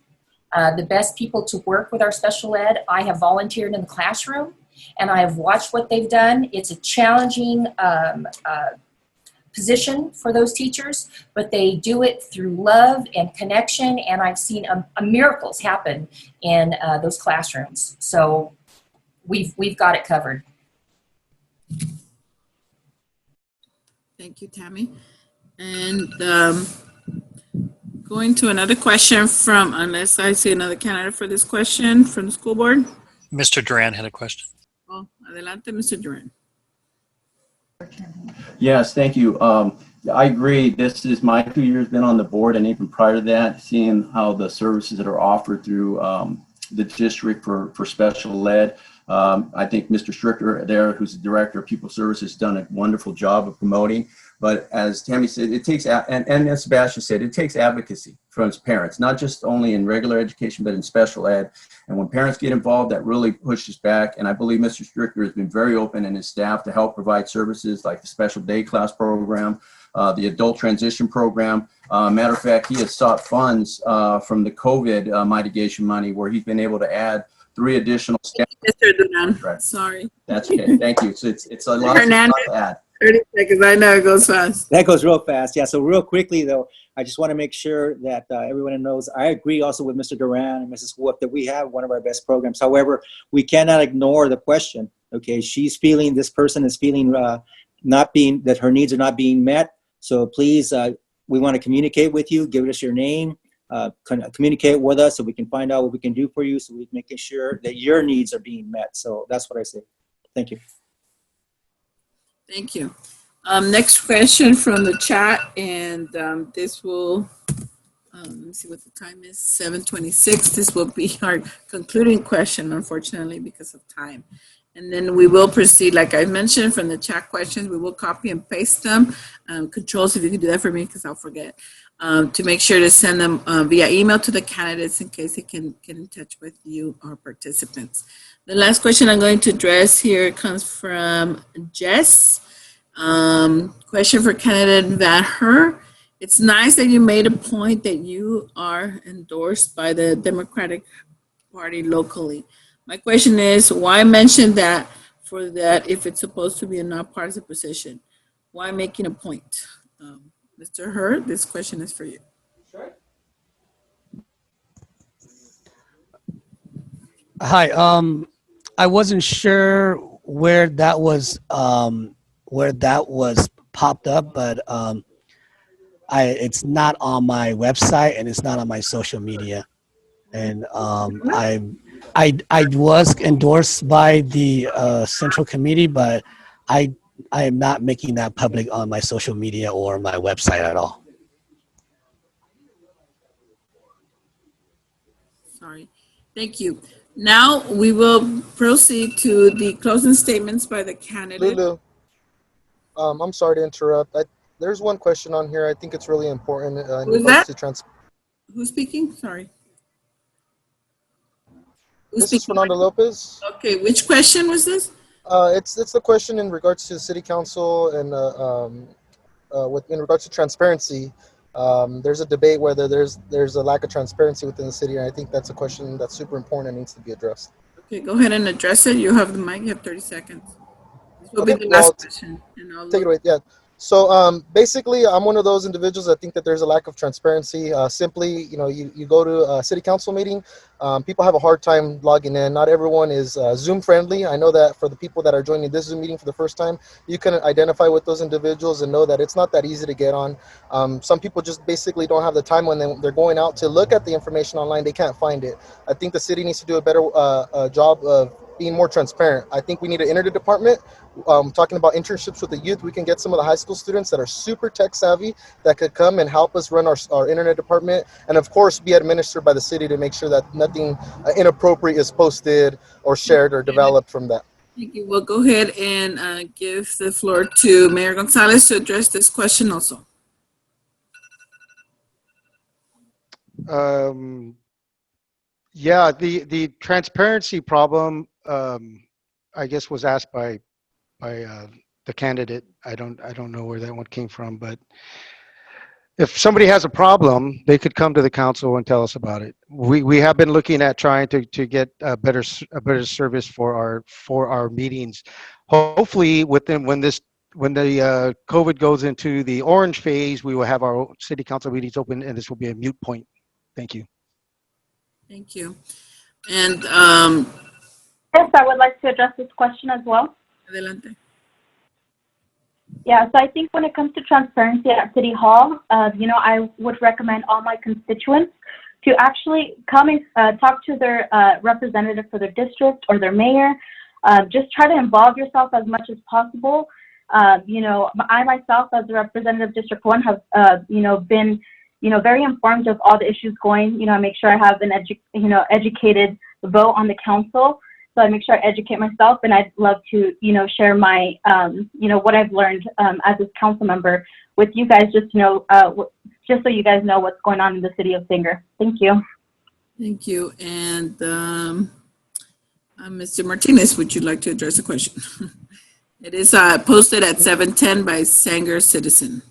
the best people to work with our special ed. I have volunteered in the classroom, and I have watched what they've done. It's a challenging position for those teachers, but they do it through love and connection, and I've seen miracles happen in those classrooms. So we've got it covered. Thank you, Tammy. And going to another question from, unless I see another candidate for this question from the school board. Mr. Duran had a question. Oh, adelante, Mr. Duran. Yes, thank you. I agree. This is my 2 years been on the board, and even prior to that, seeing how the services that are offered through the district for special ed. I think Mr. Stricker there, who's the director of pupil services, has done a wonderful job of promoting. But as Tammy said, it takes, and as Sebastian said, it takes advocacy from its parents, not just only in regular education, but in special ed. And when parents get involved, that really pushes back. And I believe Mr. Stricker has been very open and his staff to help provide services like the special day class program, the adult transition program. Matter of fact, he has sought funds from the COVID mitigation money, where he's been able to add 3 additional staff. Mr. Duran, sorry. That's okay. Thank you. So it's a lot to add. 30 seconds. I know it goes fast. That goes real fast. Yeah. So real quickly, though, I just want to make sure that everyone knows. I agree also with Mr. Duran and Mrs. Wolf that we have one of our best programs. However, we cannot ignore the question. Okay, this person is feeling that her needs are not being met. So please, we want to communicate with you. Give us your name. Communicate with us so we can find out what we can do for you. So we're making sure that your needs are being met. So that's what I say. Thank you. Thank you. Next question from the chat, and this will, let me see what the time is, 7:26. This will be our concluding question, unfortunately, because of time. And then we will proceed, like I mentioned, from the chat questions, we will copy and paste them. Controls, if you can do that for me, because I'll forget, to make sure to send them via email to the candidates in case they can get in touch with you, our participants. The last question I'm going to address here comes from Jess. Question for candidate Van Her. It's nice that you made a point that you are endorsed by the Democratic Party locally. My question is, why mention that for that if it's supposed to be a nonpartisan position? Why making a point? Mr. Her, this question is for you. Sure. Hi. I wasn't sure where that was popped up, but it's not on my website and it's not on my social media. And I was endorsed by the Central Committee, but I am not making that public on my social media or my website at all. Sorry. Thank you. Now we will proceed to the closing statements by the candidate. Lulu, I'm sorry to interrupt. There's one question on here. I think it's really important in regards to transparency. Who's speaking? Sorry. This is Fernando Lopez. Okay, which question was this? It's the question in regards to city council and in regards to transparency. There's a debate whether there's a lack of transparency within the city, and I think that's a question that's super important and needs to be addressed. Okay, go ahead and address it. You have the mic. You have 30 seconds. This will Okay, be the last question. And I'll take it away. Yeah. So basically, I'm one of those individuals that think that there's a lack of transparency. Simply, you go to a city council meeting, people have a hard time logging in. Not everyone is Zoom friendly. I know that for the people that are joining this Zoom meeting for the first time, you can identify with those individuals and know that it's not that easy to get on. Some people just basically don't have the time when they're going out to look at the information online. They can't find it. I think the city needs to do a better job of being more transparent. I think we need an internet department. Talking about internships with the youth, we can get some of the high school students that are super tech savvy that could come and help us run our internet department, and of course be administered by the city to make sure that nothing inappropriate is posted or shared or developed from that. Thank you. We'll go ahead and give the floor to Mayor Gonzalez to address this question also. Yeah, the transparency problem, I guess, was asked by the candidate. I don't know where that one came from, but if somebody has a problem, they could come to the council and tell us about it. We have been looking at trying to get a better service for our meetings. Hopefully, when the COVID goes into the orange phase, we will have our city council meetings open, and this will be a moot point. Thank you. Thank you. And yes, I would like to address this question as well. Adelante. Yeah, so I think when it comes to transparency at City Hall, I would recommend all my constituents to actually come and talk to their representative for their district or their mayor. Just try to involve yourself as much as possible. I myself, as a representative of District 1, have been very informed of all the issues going. I make sure I have an educated vote on the council. So I make sure I educate myself, and I'd love to, share my, what I've learned as a council member with you guys, just so you guys know what's going on in the city of Sanger. Thank you. Thank you. And Mr. Martinez, would you like to address the question? It is posted at 7:10 by Sanger Citizen.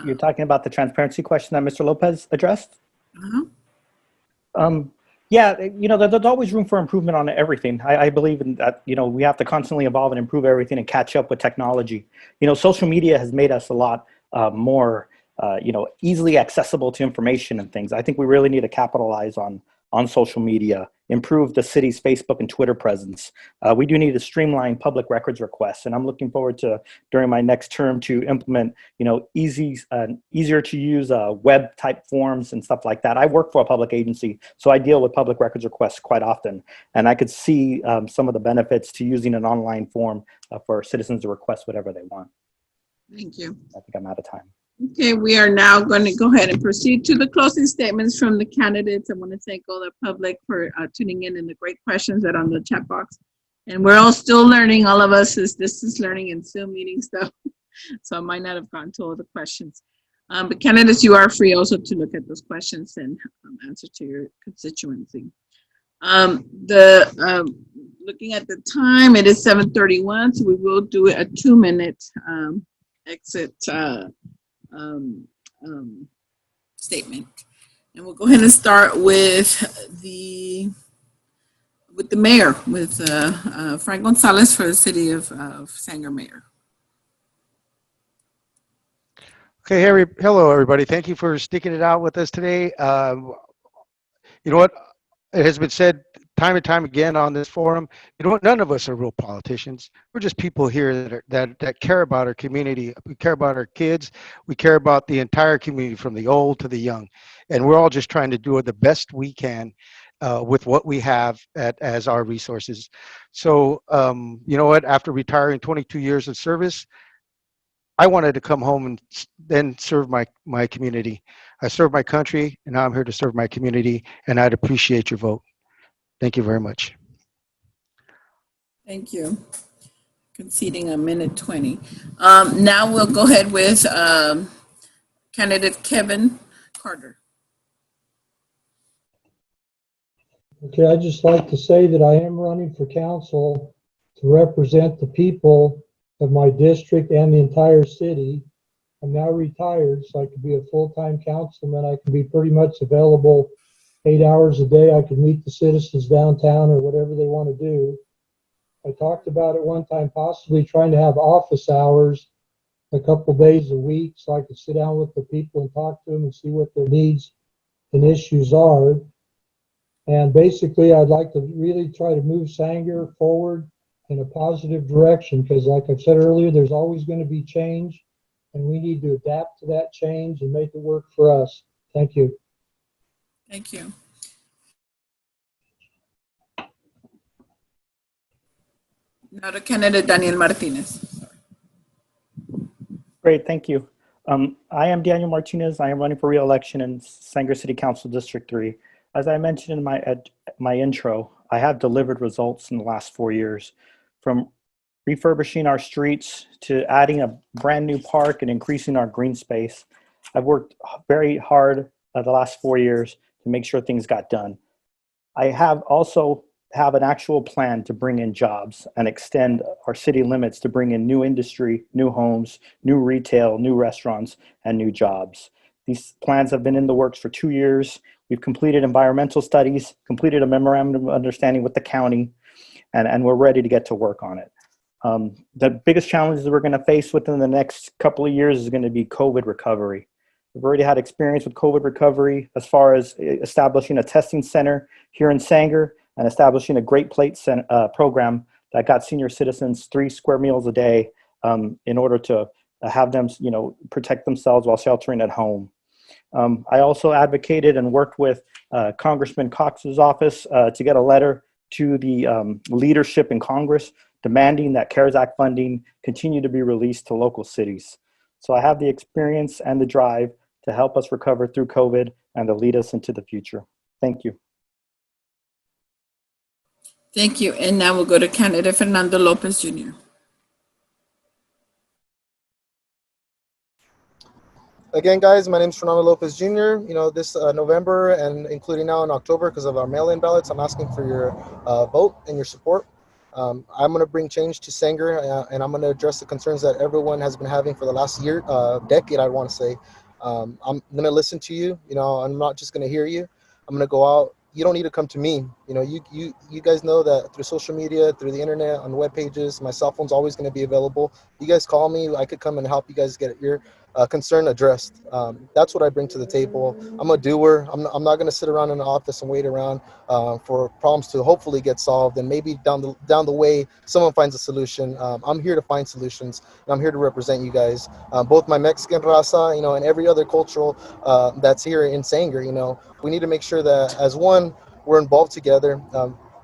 You're talking about the transparency question that Mr. Lopez addressed? Uh-huh. Yeah, there's always room for improvement on everything. I believe in that, we have to constantly evolve and improve everything and catch up with technology. Social media has made us a lot more, easily accessible to information and things. I think we really need to capitalize on social media, improve the city's Facebook and Twitter presence. We do need to streamline public records requests, and I'm looking forward to, during my next term, to implement, easier to use web type forms and stuff like that. I work for a public agency, so I deal with public records requests quite often, and I could see some of the benefits to using an online form for citizens to request whatever they want. Thank you. I think I'm out of time. Okay, we are now going to go ahead and proceed to the closing statements from the candidates. I want to thank all the public for tuning in and the great questions that are on the chat box. And we're all still learning, all of us, is distance learning and Zoom meeting stuff. So I might not have gone to all the questions. But candidates, you are free also to look at those questions and answer to your constituency. Looking at the time, it is 7:31, so we will do a 2-minute exit statement, and we'll go ahead and start with the mayor, with Frank Gonzalez for the city of Sanger mayor. Okay, hello everybody. Thank you for sticking it out with us today. You know what? It has been said time and time again on this forum. You know what? None of us are real politicians. We're just people here that care about our community. We care about our kids. We care about the entire community, from the old to the young, and we're all just trying to do the best we can with what we have as our resources. So, you know what? After retiring 22 years of service, I wanted to come home and then serve my community. I served my country, and now I'm here to serve my community, and I'd appreciate your vote. Thank you very much. Thank you. Conceding a minute 20. Now we'll go ahead with candidate Kevin Carter. Okay, I'd just like to say that I am running for council to represent the people of my district and the entire city. I'm now retired, so I could be a full-time councilman. I can be pretty much available 8 hours a day. I could meet the citizens downtown or whatever they want to do. I talked about at one time possibly trying to have office hours a couple days a week so I could sit down with the people and talk to them and see what their needs and issues are. And basically, I'd like to really try to move Sanger forward in a positive direction, because like I've said earlier, there's always going to be change, and we need to adapt to that change and make it work for us. Thank you. Thank you. Now the candidate Daniel Martinez. Great, thank you. I am Daniel Martinez. I am running for re-election in Sanger City Council District 3. As I mentioned in my intro, I have delivered results in the last 4 years, from refurbishing our streets to adding a brand new park and increasing our green space. I've worked very hard the last 4 years to make sure things got done. I also have an actual plan to bring in jobs and extend our city limits to bring in new industry, new homes, new retail, new restaurants, and new jobs. These plans have been in the works for 2 years. We've completed environmental studies, completed a memorandum of understanding with the county, and we're ready to get to work on it. The biggest challenges we're going to face within the next couple of years is going to be COVID recovery. We've already had experience with COVID recovery as far as establishing a testing center here in Sanger and establishing a Great Plate program that got senior citizens 3 square meals a day in order to have them, protect themselves while sheltering at home. I also advocated and worked with Congressman Cox's office to get a letter to the leadership in Congress demanding that CARES Act funding continue to be released to local cities. So I have the experience and the drive to help us recover through COVID and to lead us into the future. Thank you. Thank you. And now we'll go to candidate Fernando Lopez Jr. Again, guys, my name is Fernando Lopez Jr. This November and including now in October, because of our mail-in ballots, I'm asking for your vote and your support. I'm going to bring change to Sanger, and I'm going to address the concerns that everyone has been having for the last decade, I want to say. I'm going to listen to you. I'm not just going to hear you. I'm going to go out, you don't need to come to me. You know, you guys know that through social media, through the internet, on web pages, my cell phone's always going to be available. You guys call me, I could come and help you guys get your concern addressed. That's what I bring to the table. I'm a doer. I'm not going to sit around in the office and wait around for problems to hopefully get solved, and maybe down the way someone finds a solution. I'm here to find solutions, and I'm here to represent you guys, both my Mexican raza, you know, and every other cultural that's here in Sanger. You know, we need to make sure that as one, we're involved together.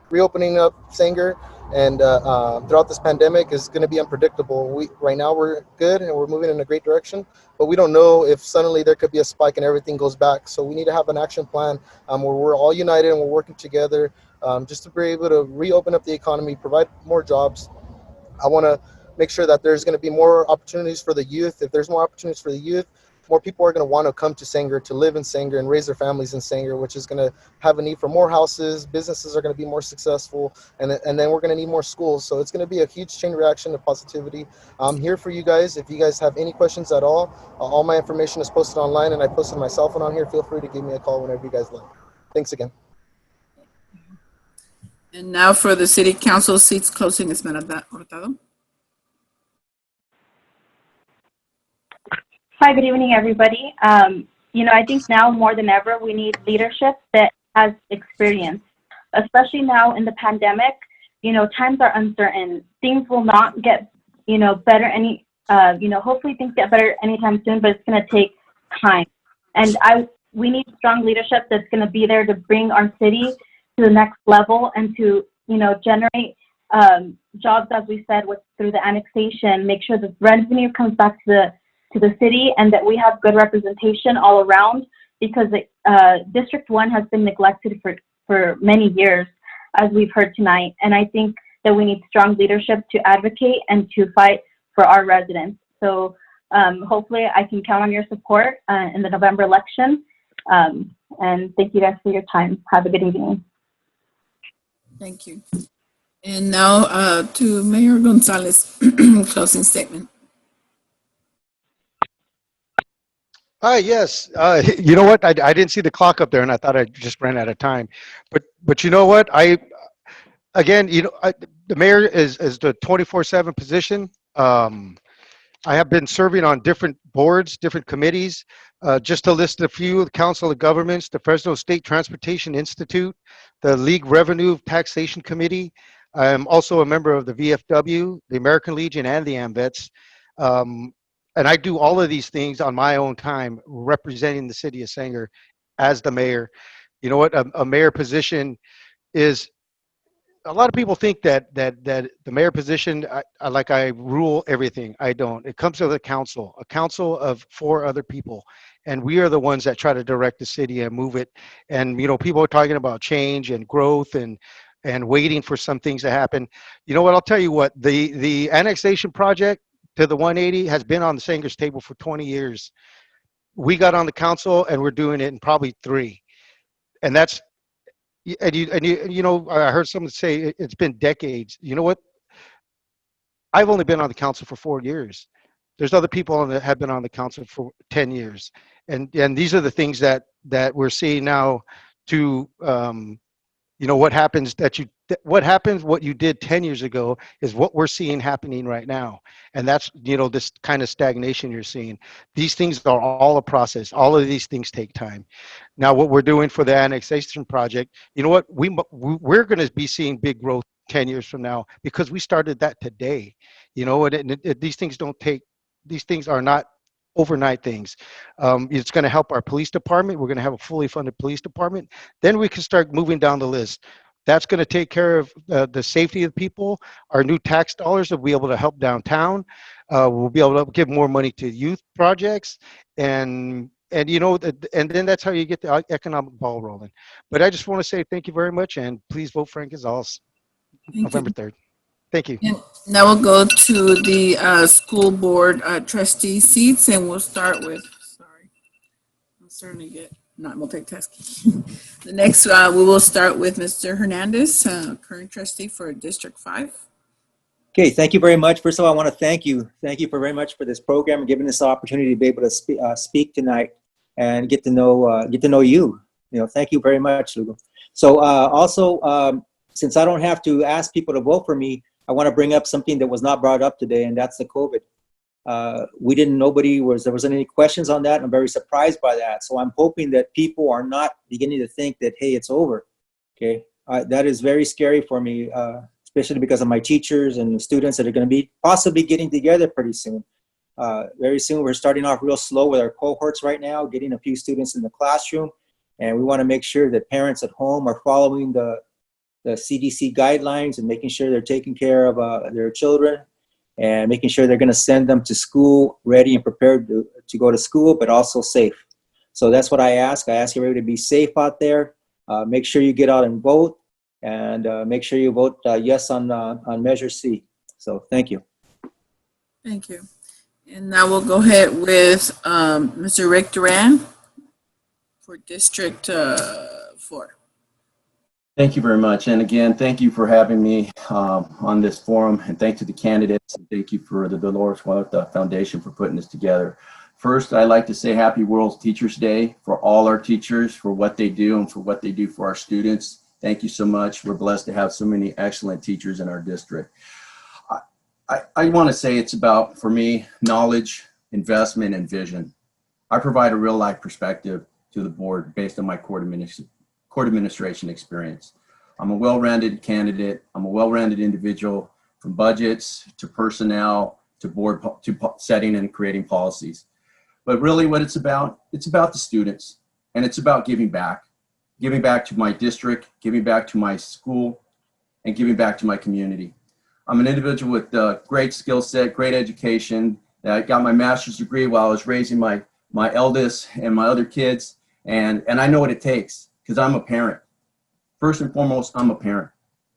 Reopening up Sanger and throughout this pandemic is going to be unpredictable. Right now we're good and we're moving in a great direction, but we don't know if suddenly there could be a spike and everything goes back. So we need to have an action plan where we're all united and we're working together just to be able to reopen up the economy, provide more jobs. I want to make sure that there's going to be more opportunities for the youth. If there's more opportunities for the youth, more people are going to want to come to Sanger, to live in Sanger and raise their families in Sanger, which is going to have a need for more houses. Businesses are going to be more successful, and then we're going to need more schools. So it's going to be a huge chain reaction of positivity. I'm here for you guys. If you guys have any questions at all my information is posted online, and I posted my cell phone on here. Feel free to give me a call whenever you guys like. Thanks again. And now for the city council seats closing, Esmeralda Hurtado. Hi, good evening, everybody. You know, I think now more than ever, we need leadership that has experience, especially now in the pandemic. You know, times are uncertain. Things will not get, you know, better hopefully things get better anytime soon, but it's going to take time. And we need strong leadership that's going to be there to bring our city to the next level and to, you know, generate jobs, as we said, through the annexation, make sure the revenue comes back to the city, and that we have good representation all around, because District 1 has been neglected for many years, as we've heard tonight. And I think that we need strong leadership to advocate and to fight for our residents. So hopefully I can count on your support in the November election. And thank you guys for your time. Have a good evening. Thank you. And now to Mayor Gonzalez, closing statement. Hi, yes. You know what? I didn't see the clock up there, and I thought I just ran out of time. But you know what? The mayor is the 24/7 position. I have been serving on different boards, different committees. Just to list a few: the Council of Governments, the Fresno State Transportation Institute, the League Revenue Taxation Committee. I'm also a member of the VFW, the American Legion, and the AMVETS. And I do all of these things on my own time, representing the city of Sanger as the mayor. You know what? A mayor position is, a lot of people think that the mayor position, I rule everything. I don't. It comes with a council of 4 other people, and we are the ones that try to direct the city and move it. And you know, people are talking about change and growth and waiting for some things to happen. You know what? I'll tell you what. The annexation project to the 180 has been on the Sanger's table for 20 years. We got on the council and we're doing it in probably 3. And that's, you know, I heard someone say it's been decades. You know what? I've only been on the council for 4 years. There's other people that have been on the council for 10 years. And these are the things that we're seeing now to, you know, what what you did 10 years ago is what we're seeing happening right now. And that's, you know, this kind of stagnation you're seeing. These things are all a process. All of these things take time. Now, what we're doing for the annexation project, you know what, we're going to be seeing big growth 10 years from now, because we started that today. You know, and these things these things are not overnight things. It's going to help our police department. We're going to have a fully funded police department. Then we can start moving down the list. That's going to take care of the safety of people. Our new tax dollars will be able to help downtown. We'll be able to give more money to youth projects, and you know, and then that's how you get the economic ball rolling. But I just want to say thank you very much, and please vote Frank Gonzalez, November 3rd. Thank you. And now we'll go to the school board trustee seats, and we'll start with, I'm starting to get not multitasking. The next, we will start with Mr. Hernandez, current trustee for District 5. Okay, thank you very much. First of all, I want to thank you. Thank you very much for this program and giving us the opportunity to be able to speak tonight and get to know you. You know, thank you very much, Lugo. So also, since I don't have to ask people to vote for me, I want to bring up something that was not brought up today, and that's the COVID. There wasn't any questions on that. I'm very surprised by that. So I'm hoping that people are not beginning to think that, hey, it's over. Okay. That is very scary for me, especially because of my teachers and the students that are going to be possibly getting together pretty soon. Very soon, we're starting off real slow with our cohorts right now, getting a few students in the classroom. And we want to make sure that parents at home are following the CDC guidelines and making sure they're taking care of their children and making sure they're going to send them to school ready and prepared to go to school, but also safe. So that's what I ask. I ask everybody to be safe out there. Make sure you get out and vote, and make sure you vote yes on Measure C. So thank you. Thank you. And now we'll go ahead with Mr. Rick Duran for District 4. Thank you very much. And again, thank you for having me on this forum, and thank to the candidates, and thank you for the Dolores Huerta Foundation for putting this together. First, I'd like to say Happy World Teachers Day for all our teachers, for what they do and for what they do for our students. Thank you so much. We're blessed to have so many excellent teachers in our district. I want to say it's about, for me, knowledge, investment, and vision. I provide a real life perspective to the board based on my court administration experience. I'm a well-rounded candidate. I'm a well-rounded individual, from budgets to personnel to board to setting and creating policies. But really what it's about the students, and it's about giving back to my district, giving back to my school, and giving back to my community. I'm an individual with great skill set, great education. I got my master's degree while I was raising my eldest and my other kids, and I know what it takes, because I'm a parent. First and foremost, I'm a parent.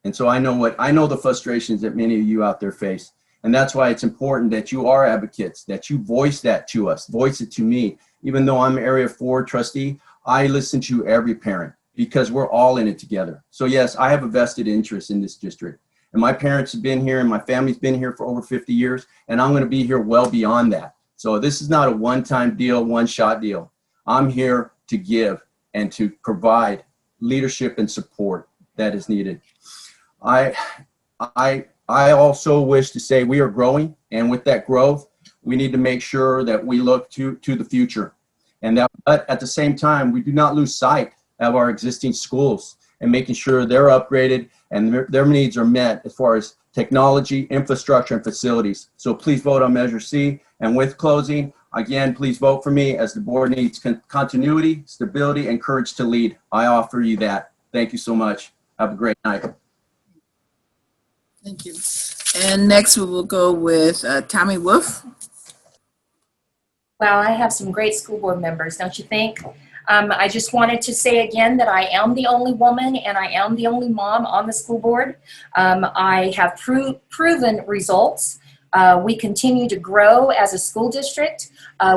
And so I know the frustrations that many of you out there face. And that's why it's important that you are advocates, that you voice that to us, voice it to me. Even though I'm Area 4 trustee, I listen to every parent, because we're all in it together. So yes, I have a vested interest in this district. And my parents have been here and my family's been here for over 50 years, and I'm gonna be here well beyond that. So this is not a one-time deal, one-shot deal. I'm here to give and to provide leadership and support that is needed. I also wish to say we are growing, and with that growth, we need to make sure that we look to the future, and that, but at the same time, we do not lose sight of our existing schools and making sure they're upgraded and their needs are met as far as technology, infrastructure, and facilities. So please vote on Measure C. And with closing, again, please vote for me, as the board needs continuity, stability, and courage to lead. I offer you that. Thank you so much. Have a great night. Thank you. And next we will go with Tammy Wolf. Wow, I have some great school board members, don't you think? I just wanted to say again that I am the only woman and I am the only mom on the school board. I have proven results. We continue to grow as a school district.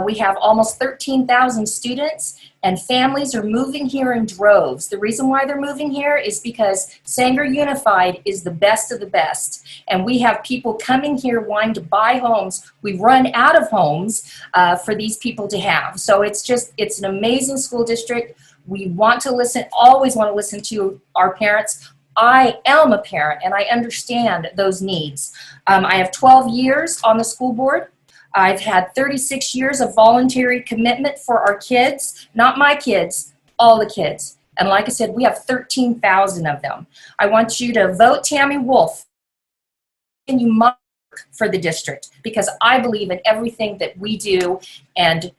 We have almost 13,000 students, and families are moving here in droves. The reason why they're moving here is because Sanger Unified is the best of the best, and we have people coming here wanting to buy homes. We run out of homes for these people to have. So it's an amazing school district. We want to listen, always want to listen to our parents. I am a parent and I understand those needs. I have 12 years on the school board. I've had 36 years of voluntary commitment for our kids, not my kids, all the kids. And like I said, we have 13,000 of them. I want you to vote Tammy Wolf, and you must work for the district, because I believe in everything that we do. And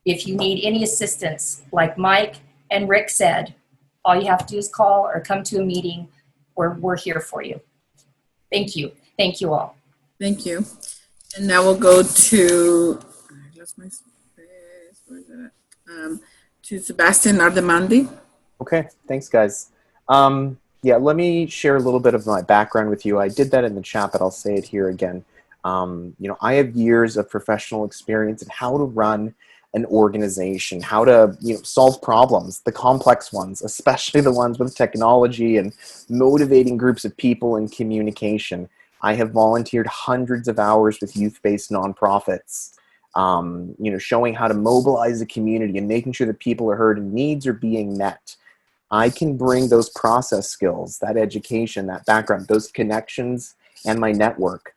if you need any assistance, like Mike and Rick said, all you have to do is call or come to a meeting. We're here for you. Thank you. Thank you all. Thank you. And now we'll go to, I lost my space, where is it at? To Sebastian Ardemandi. Okay, thanks guys. Yeah, let me share a little bit of my background with you. I did that in the chat, but I'll say it here again. I have years of professional experience in how to run an organization, how to solve problems, the complex ones, especially the ones with technology and motivating groups of people and communication. I have volunteered hundreds of hours with youth-based nonprofits, showing how to mobilize the community and making sure that people are heard and needs are being met. I can bring those process skills, that education, that background, those connections, and my network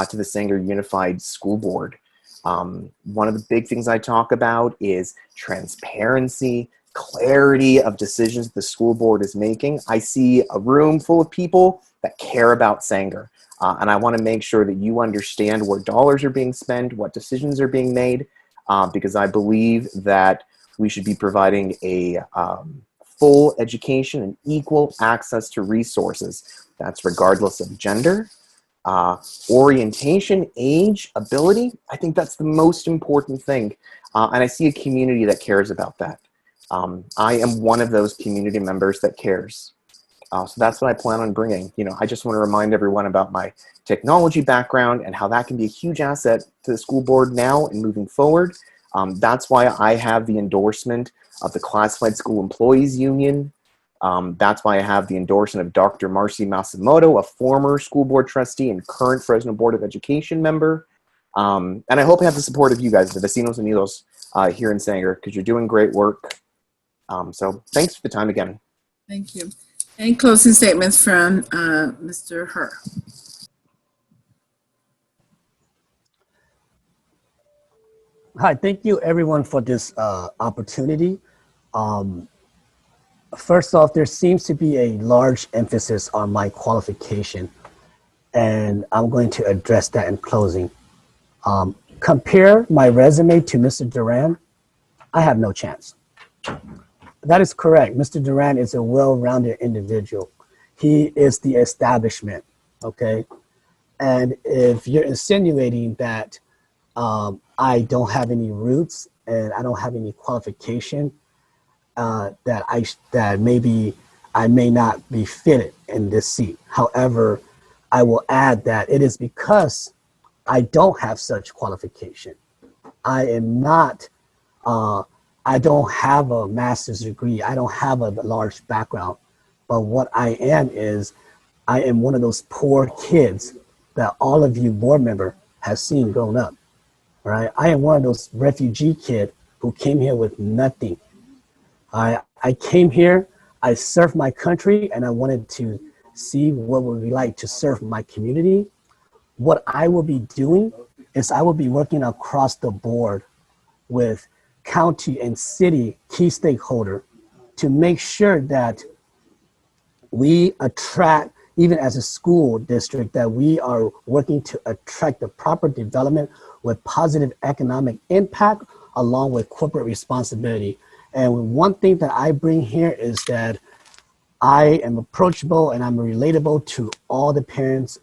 to the Sanger Unified School Board. One of the big things I talk about is transparency, clarity of decisions the school board is making. I see a room full of people that care about Sanger. And I want to make sure that you understand where dollars are being spent, what decisions are being made, because I believe that we should be providing a full education and equal access to resources. That's regardless of gender, orientation, age, ability. I think that's the most important thing. And I see a community that cares about that. I am one of those community members that cares. So that's what I plan on bringing. I just want to remind everyone about my technology background and how that can be a huge asset to the school board now and moving forward. That's why I have the endorsement of the Classified School Employees Union. That's why I have the endorsement of Dr. Marcy Masimoto, a former school board trustee and current Fresno Board of Education member. And I hope I have the support of you guys, the Vecinos Unidos here in Sanger, because you're doing great work. So thanks for the time again. Thank you. Any closing statements from Mr. Her? Hi, thank you everyone for this opportunity. First off, there seems to be a large emphasis on my qualification, and I'm going to address that in closing. Compare my resume to Mr. Duran, I have no chance. That is correct. Mr. Duran is a well-rounded individual. He is the establishment, okay? And if you're insinuating that I don't have any roots and I don't have any qualification, that maybe I may not be fitted in this seat. However, I will add that it is because I don't have such qualification. I am not, I don't have a master's degree. I don't have a large background. But what I am is, I am one of those poor kids that all of you board member has seen growing up, right? I am one of those refugee kids who came here with nothing. I came here, I served my country, and I wanted to see what it would be like to serve my community. What I will be doing is I will be working across the board with county and city key stakeholder to make sure that we attract, even as a school district, that we are working to attract the proper development with positive economic impact along with corporate responsibility. And one thing that I bring here is that I am approachable and I'm relatable to all the parents,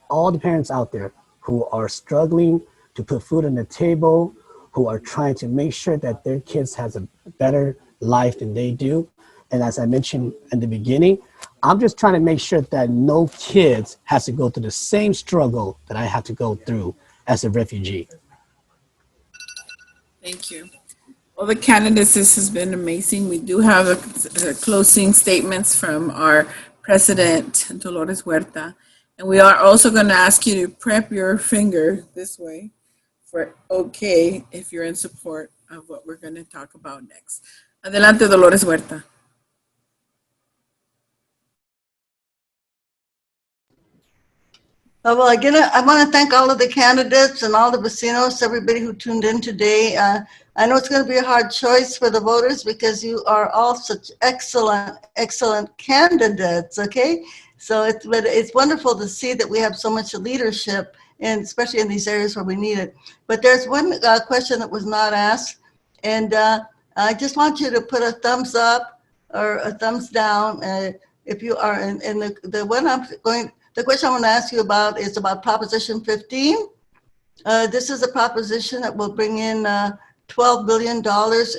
all the parents out there who are struggling to put food on the table, who are trying to make sure that their kids has a better life than they do. And as I mentioned in the beginning, I'm just trying to make sure that no kids has to go through the same struggle that I have to go through as a refugee. Thank you. Well, the candidates, this has been amazing. We do have a closing statements from our president, Dolores Huerta. And we are also going to ask you to prep your finger this way for okay if you're in support of what we're going to talk about next. Adelante, Dolores Huerta. Well, again, I want to thank all of the candidates and all the vecinos, everybody who tuned in today. I know it's going to be a hard choice for the voters because you are all such excellent, excellent candidates, okay? So it's wonderful to see that we have so much leadership, and especially in these areas where we need it. But there's one question that was not asked, and I just want you to put a thumbs up or a thumbs down if you are in the one I'm going. The question I want to ask you about is about Proposition 15. This is a proposition that will bring in $12 billion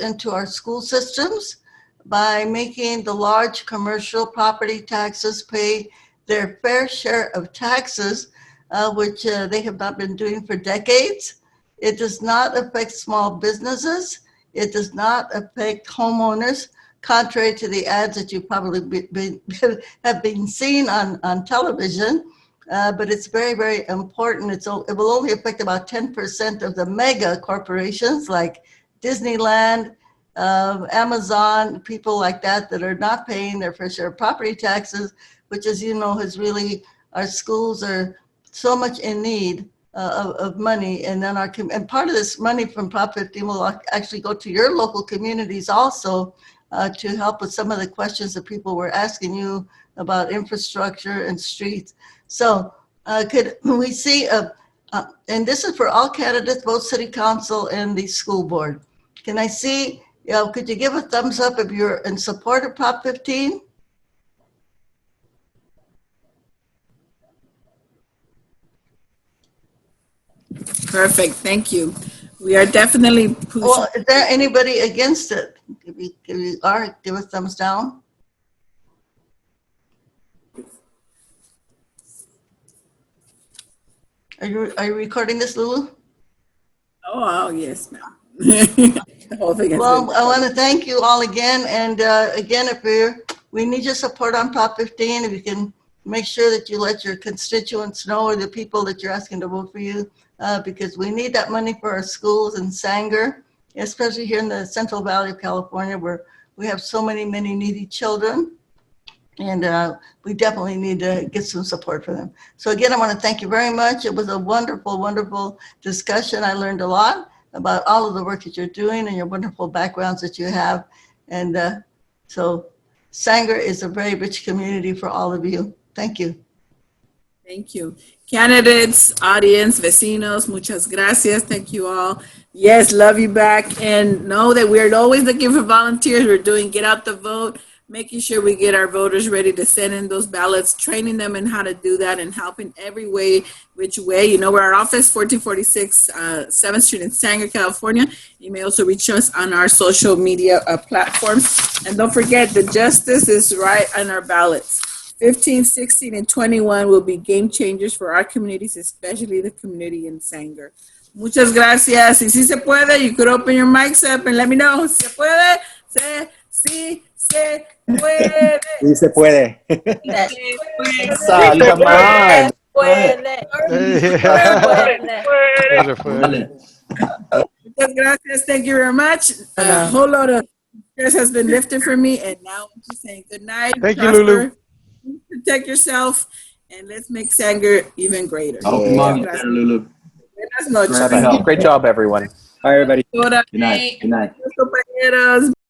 into our school systems by making the large commercial property taxes pay their fair share of taxes, which they have not been doing for decades. It does not affect small businesses. It does not affect homeowners, contrary to the ads that you probably have been seeing on television, but it's very, very important. It will only affect about 10% of the mega corporations like Disneyland, Amazon, people like that that are not paying their fair share of property taxes, which, as you know, has really, our schools are so much in need of money. And then and part of this money from Prop 15 will actually go to your local communities also to help with some of the questions that people were asking you about infrastructure and streets. So could we see, and this is for all candidates, both city council and the school board. Can I see, could you give a thumbs up if you're in support of Prop 15? Perfect. Thank you. We are definitely pushing. Well, is there anybody against it? If you are, give a thumbs down. Are you recording this, Lulu? Oh, yes, ma'am. The whole thing has Well, been- I want to thank you all again. And again, we need your support on Prop 15. If you can make sure that you let your constituents know, or the people that you're asking to vote for you, because we need that money for our schools in Sanger, especially here in the Central Valley of California, where we have so many needy children. And we definitely need to get some support for them. So again, I want to thank you very much. It was a wonderful, wonderful discussion. I learned a lot about all of the work that you're doing and your wonderful backgrounds that you have. And so Sanger is a very rich community for all of you. Thank you. Thank you. Candidates, audience, vecinos, muchas gracias. Thank you all. Yes, love you back. And know that we're always looking for volunteers. We're doing Get Out the Vote, making sure we get our voters ready to send in those ballots, training them in how to do that, and helping every way, which way. You know, we're our office, 1446 7th Street in Sanger, California. You may also reach us on our social media platforms. And don't forget, the justice is right on our ballots. 15, 16, and 21 will be game changers for our communities, especially the community in Sanger. Muchas gracias. Y si se puede, you could open your mics up and let me know. ¿Se puede? Sí, se puede. Sí se puede. Son, come on. Muchas gracias. Thank you very much. A whole lot of stress has been lifted from me, and now I'm just saying good night. Thank you, Lulu. Protect yourself, and let's make Sanger even greater. Yeah. Lulu. Buenas noches. Great job, everyone. Hi, everybody. Good Good night. Good night. compañeros.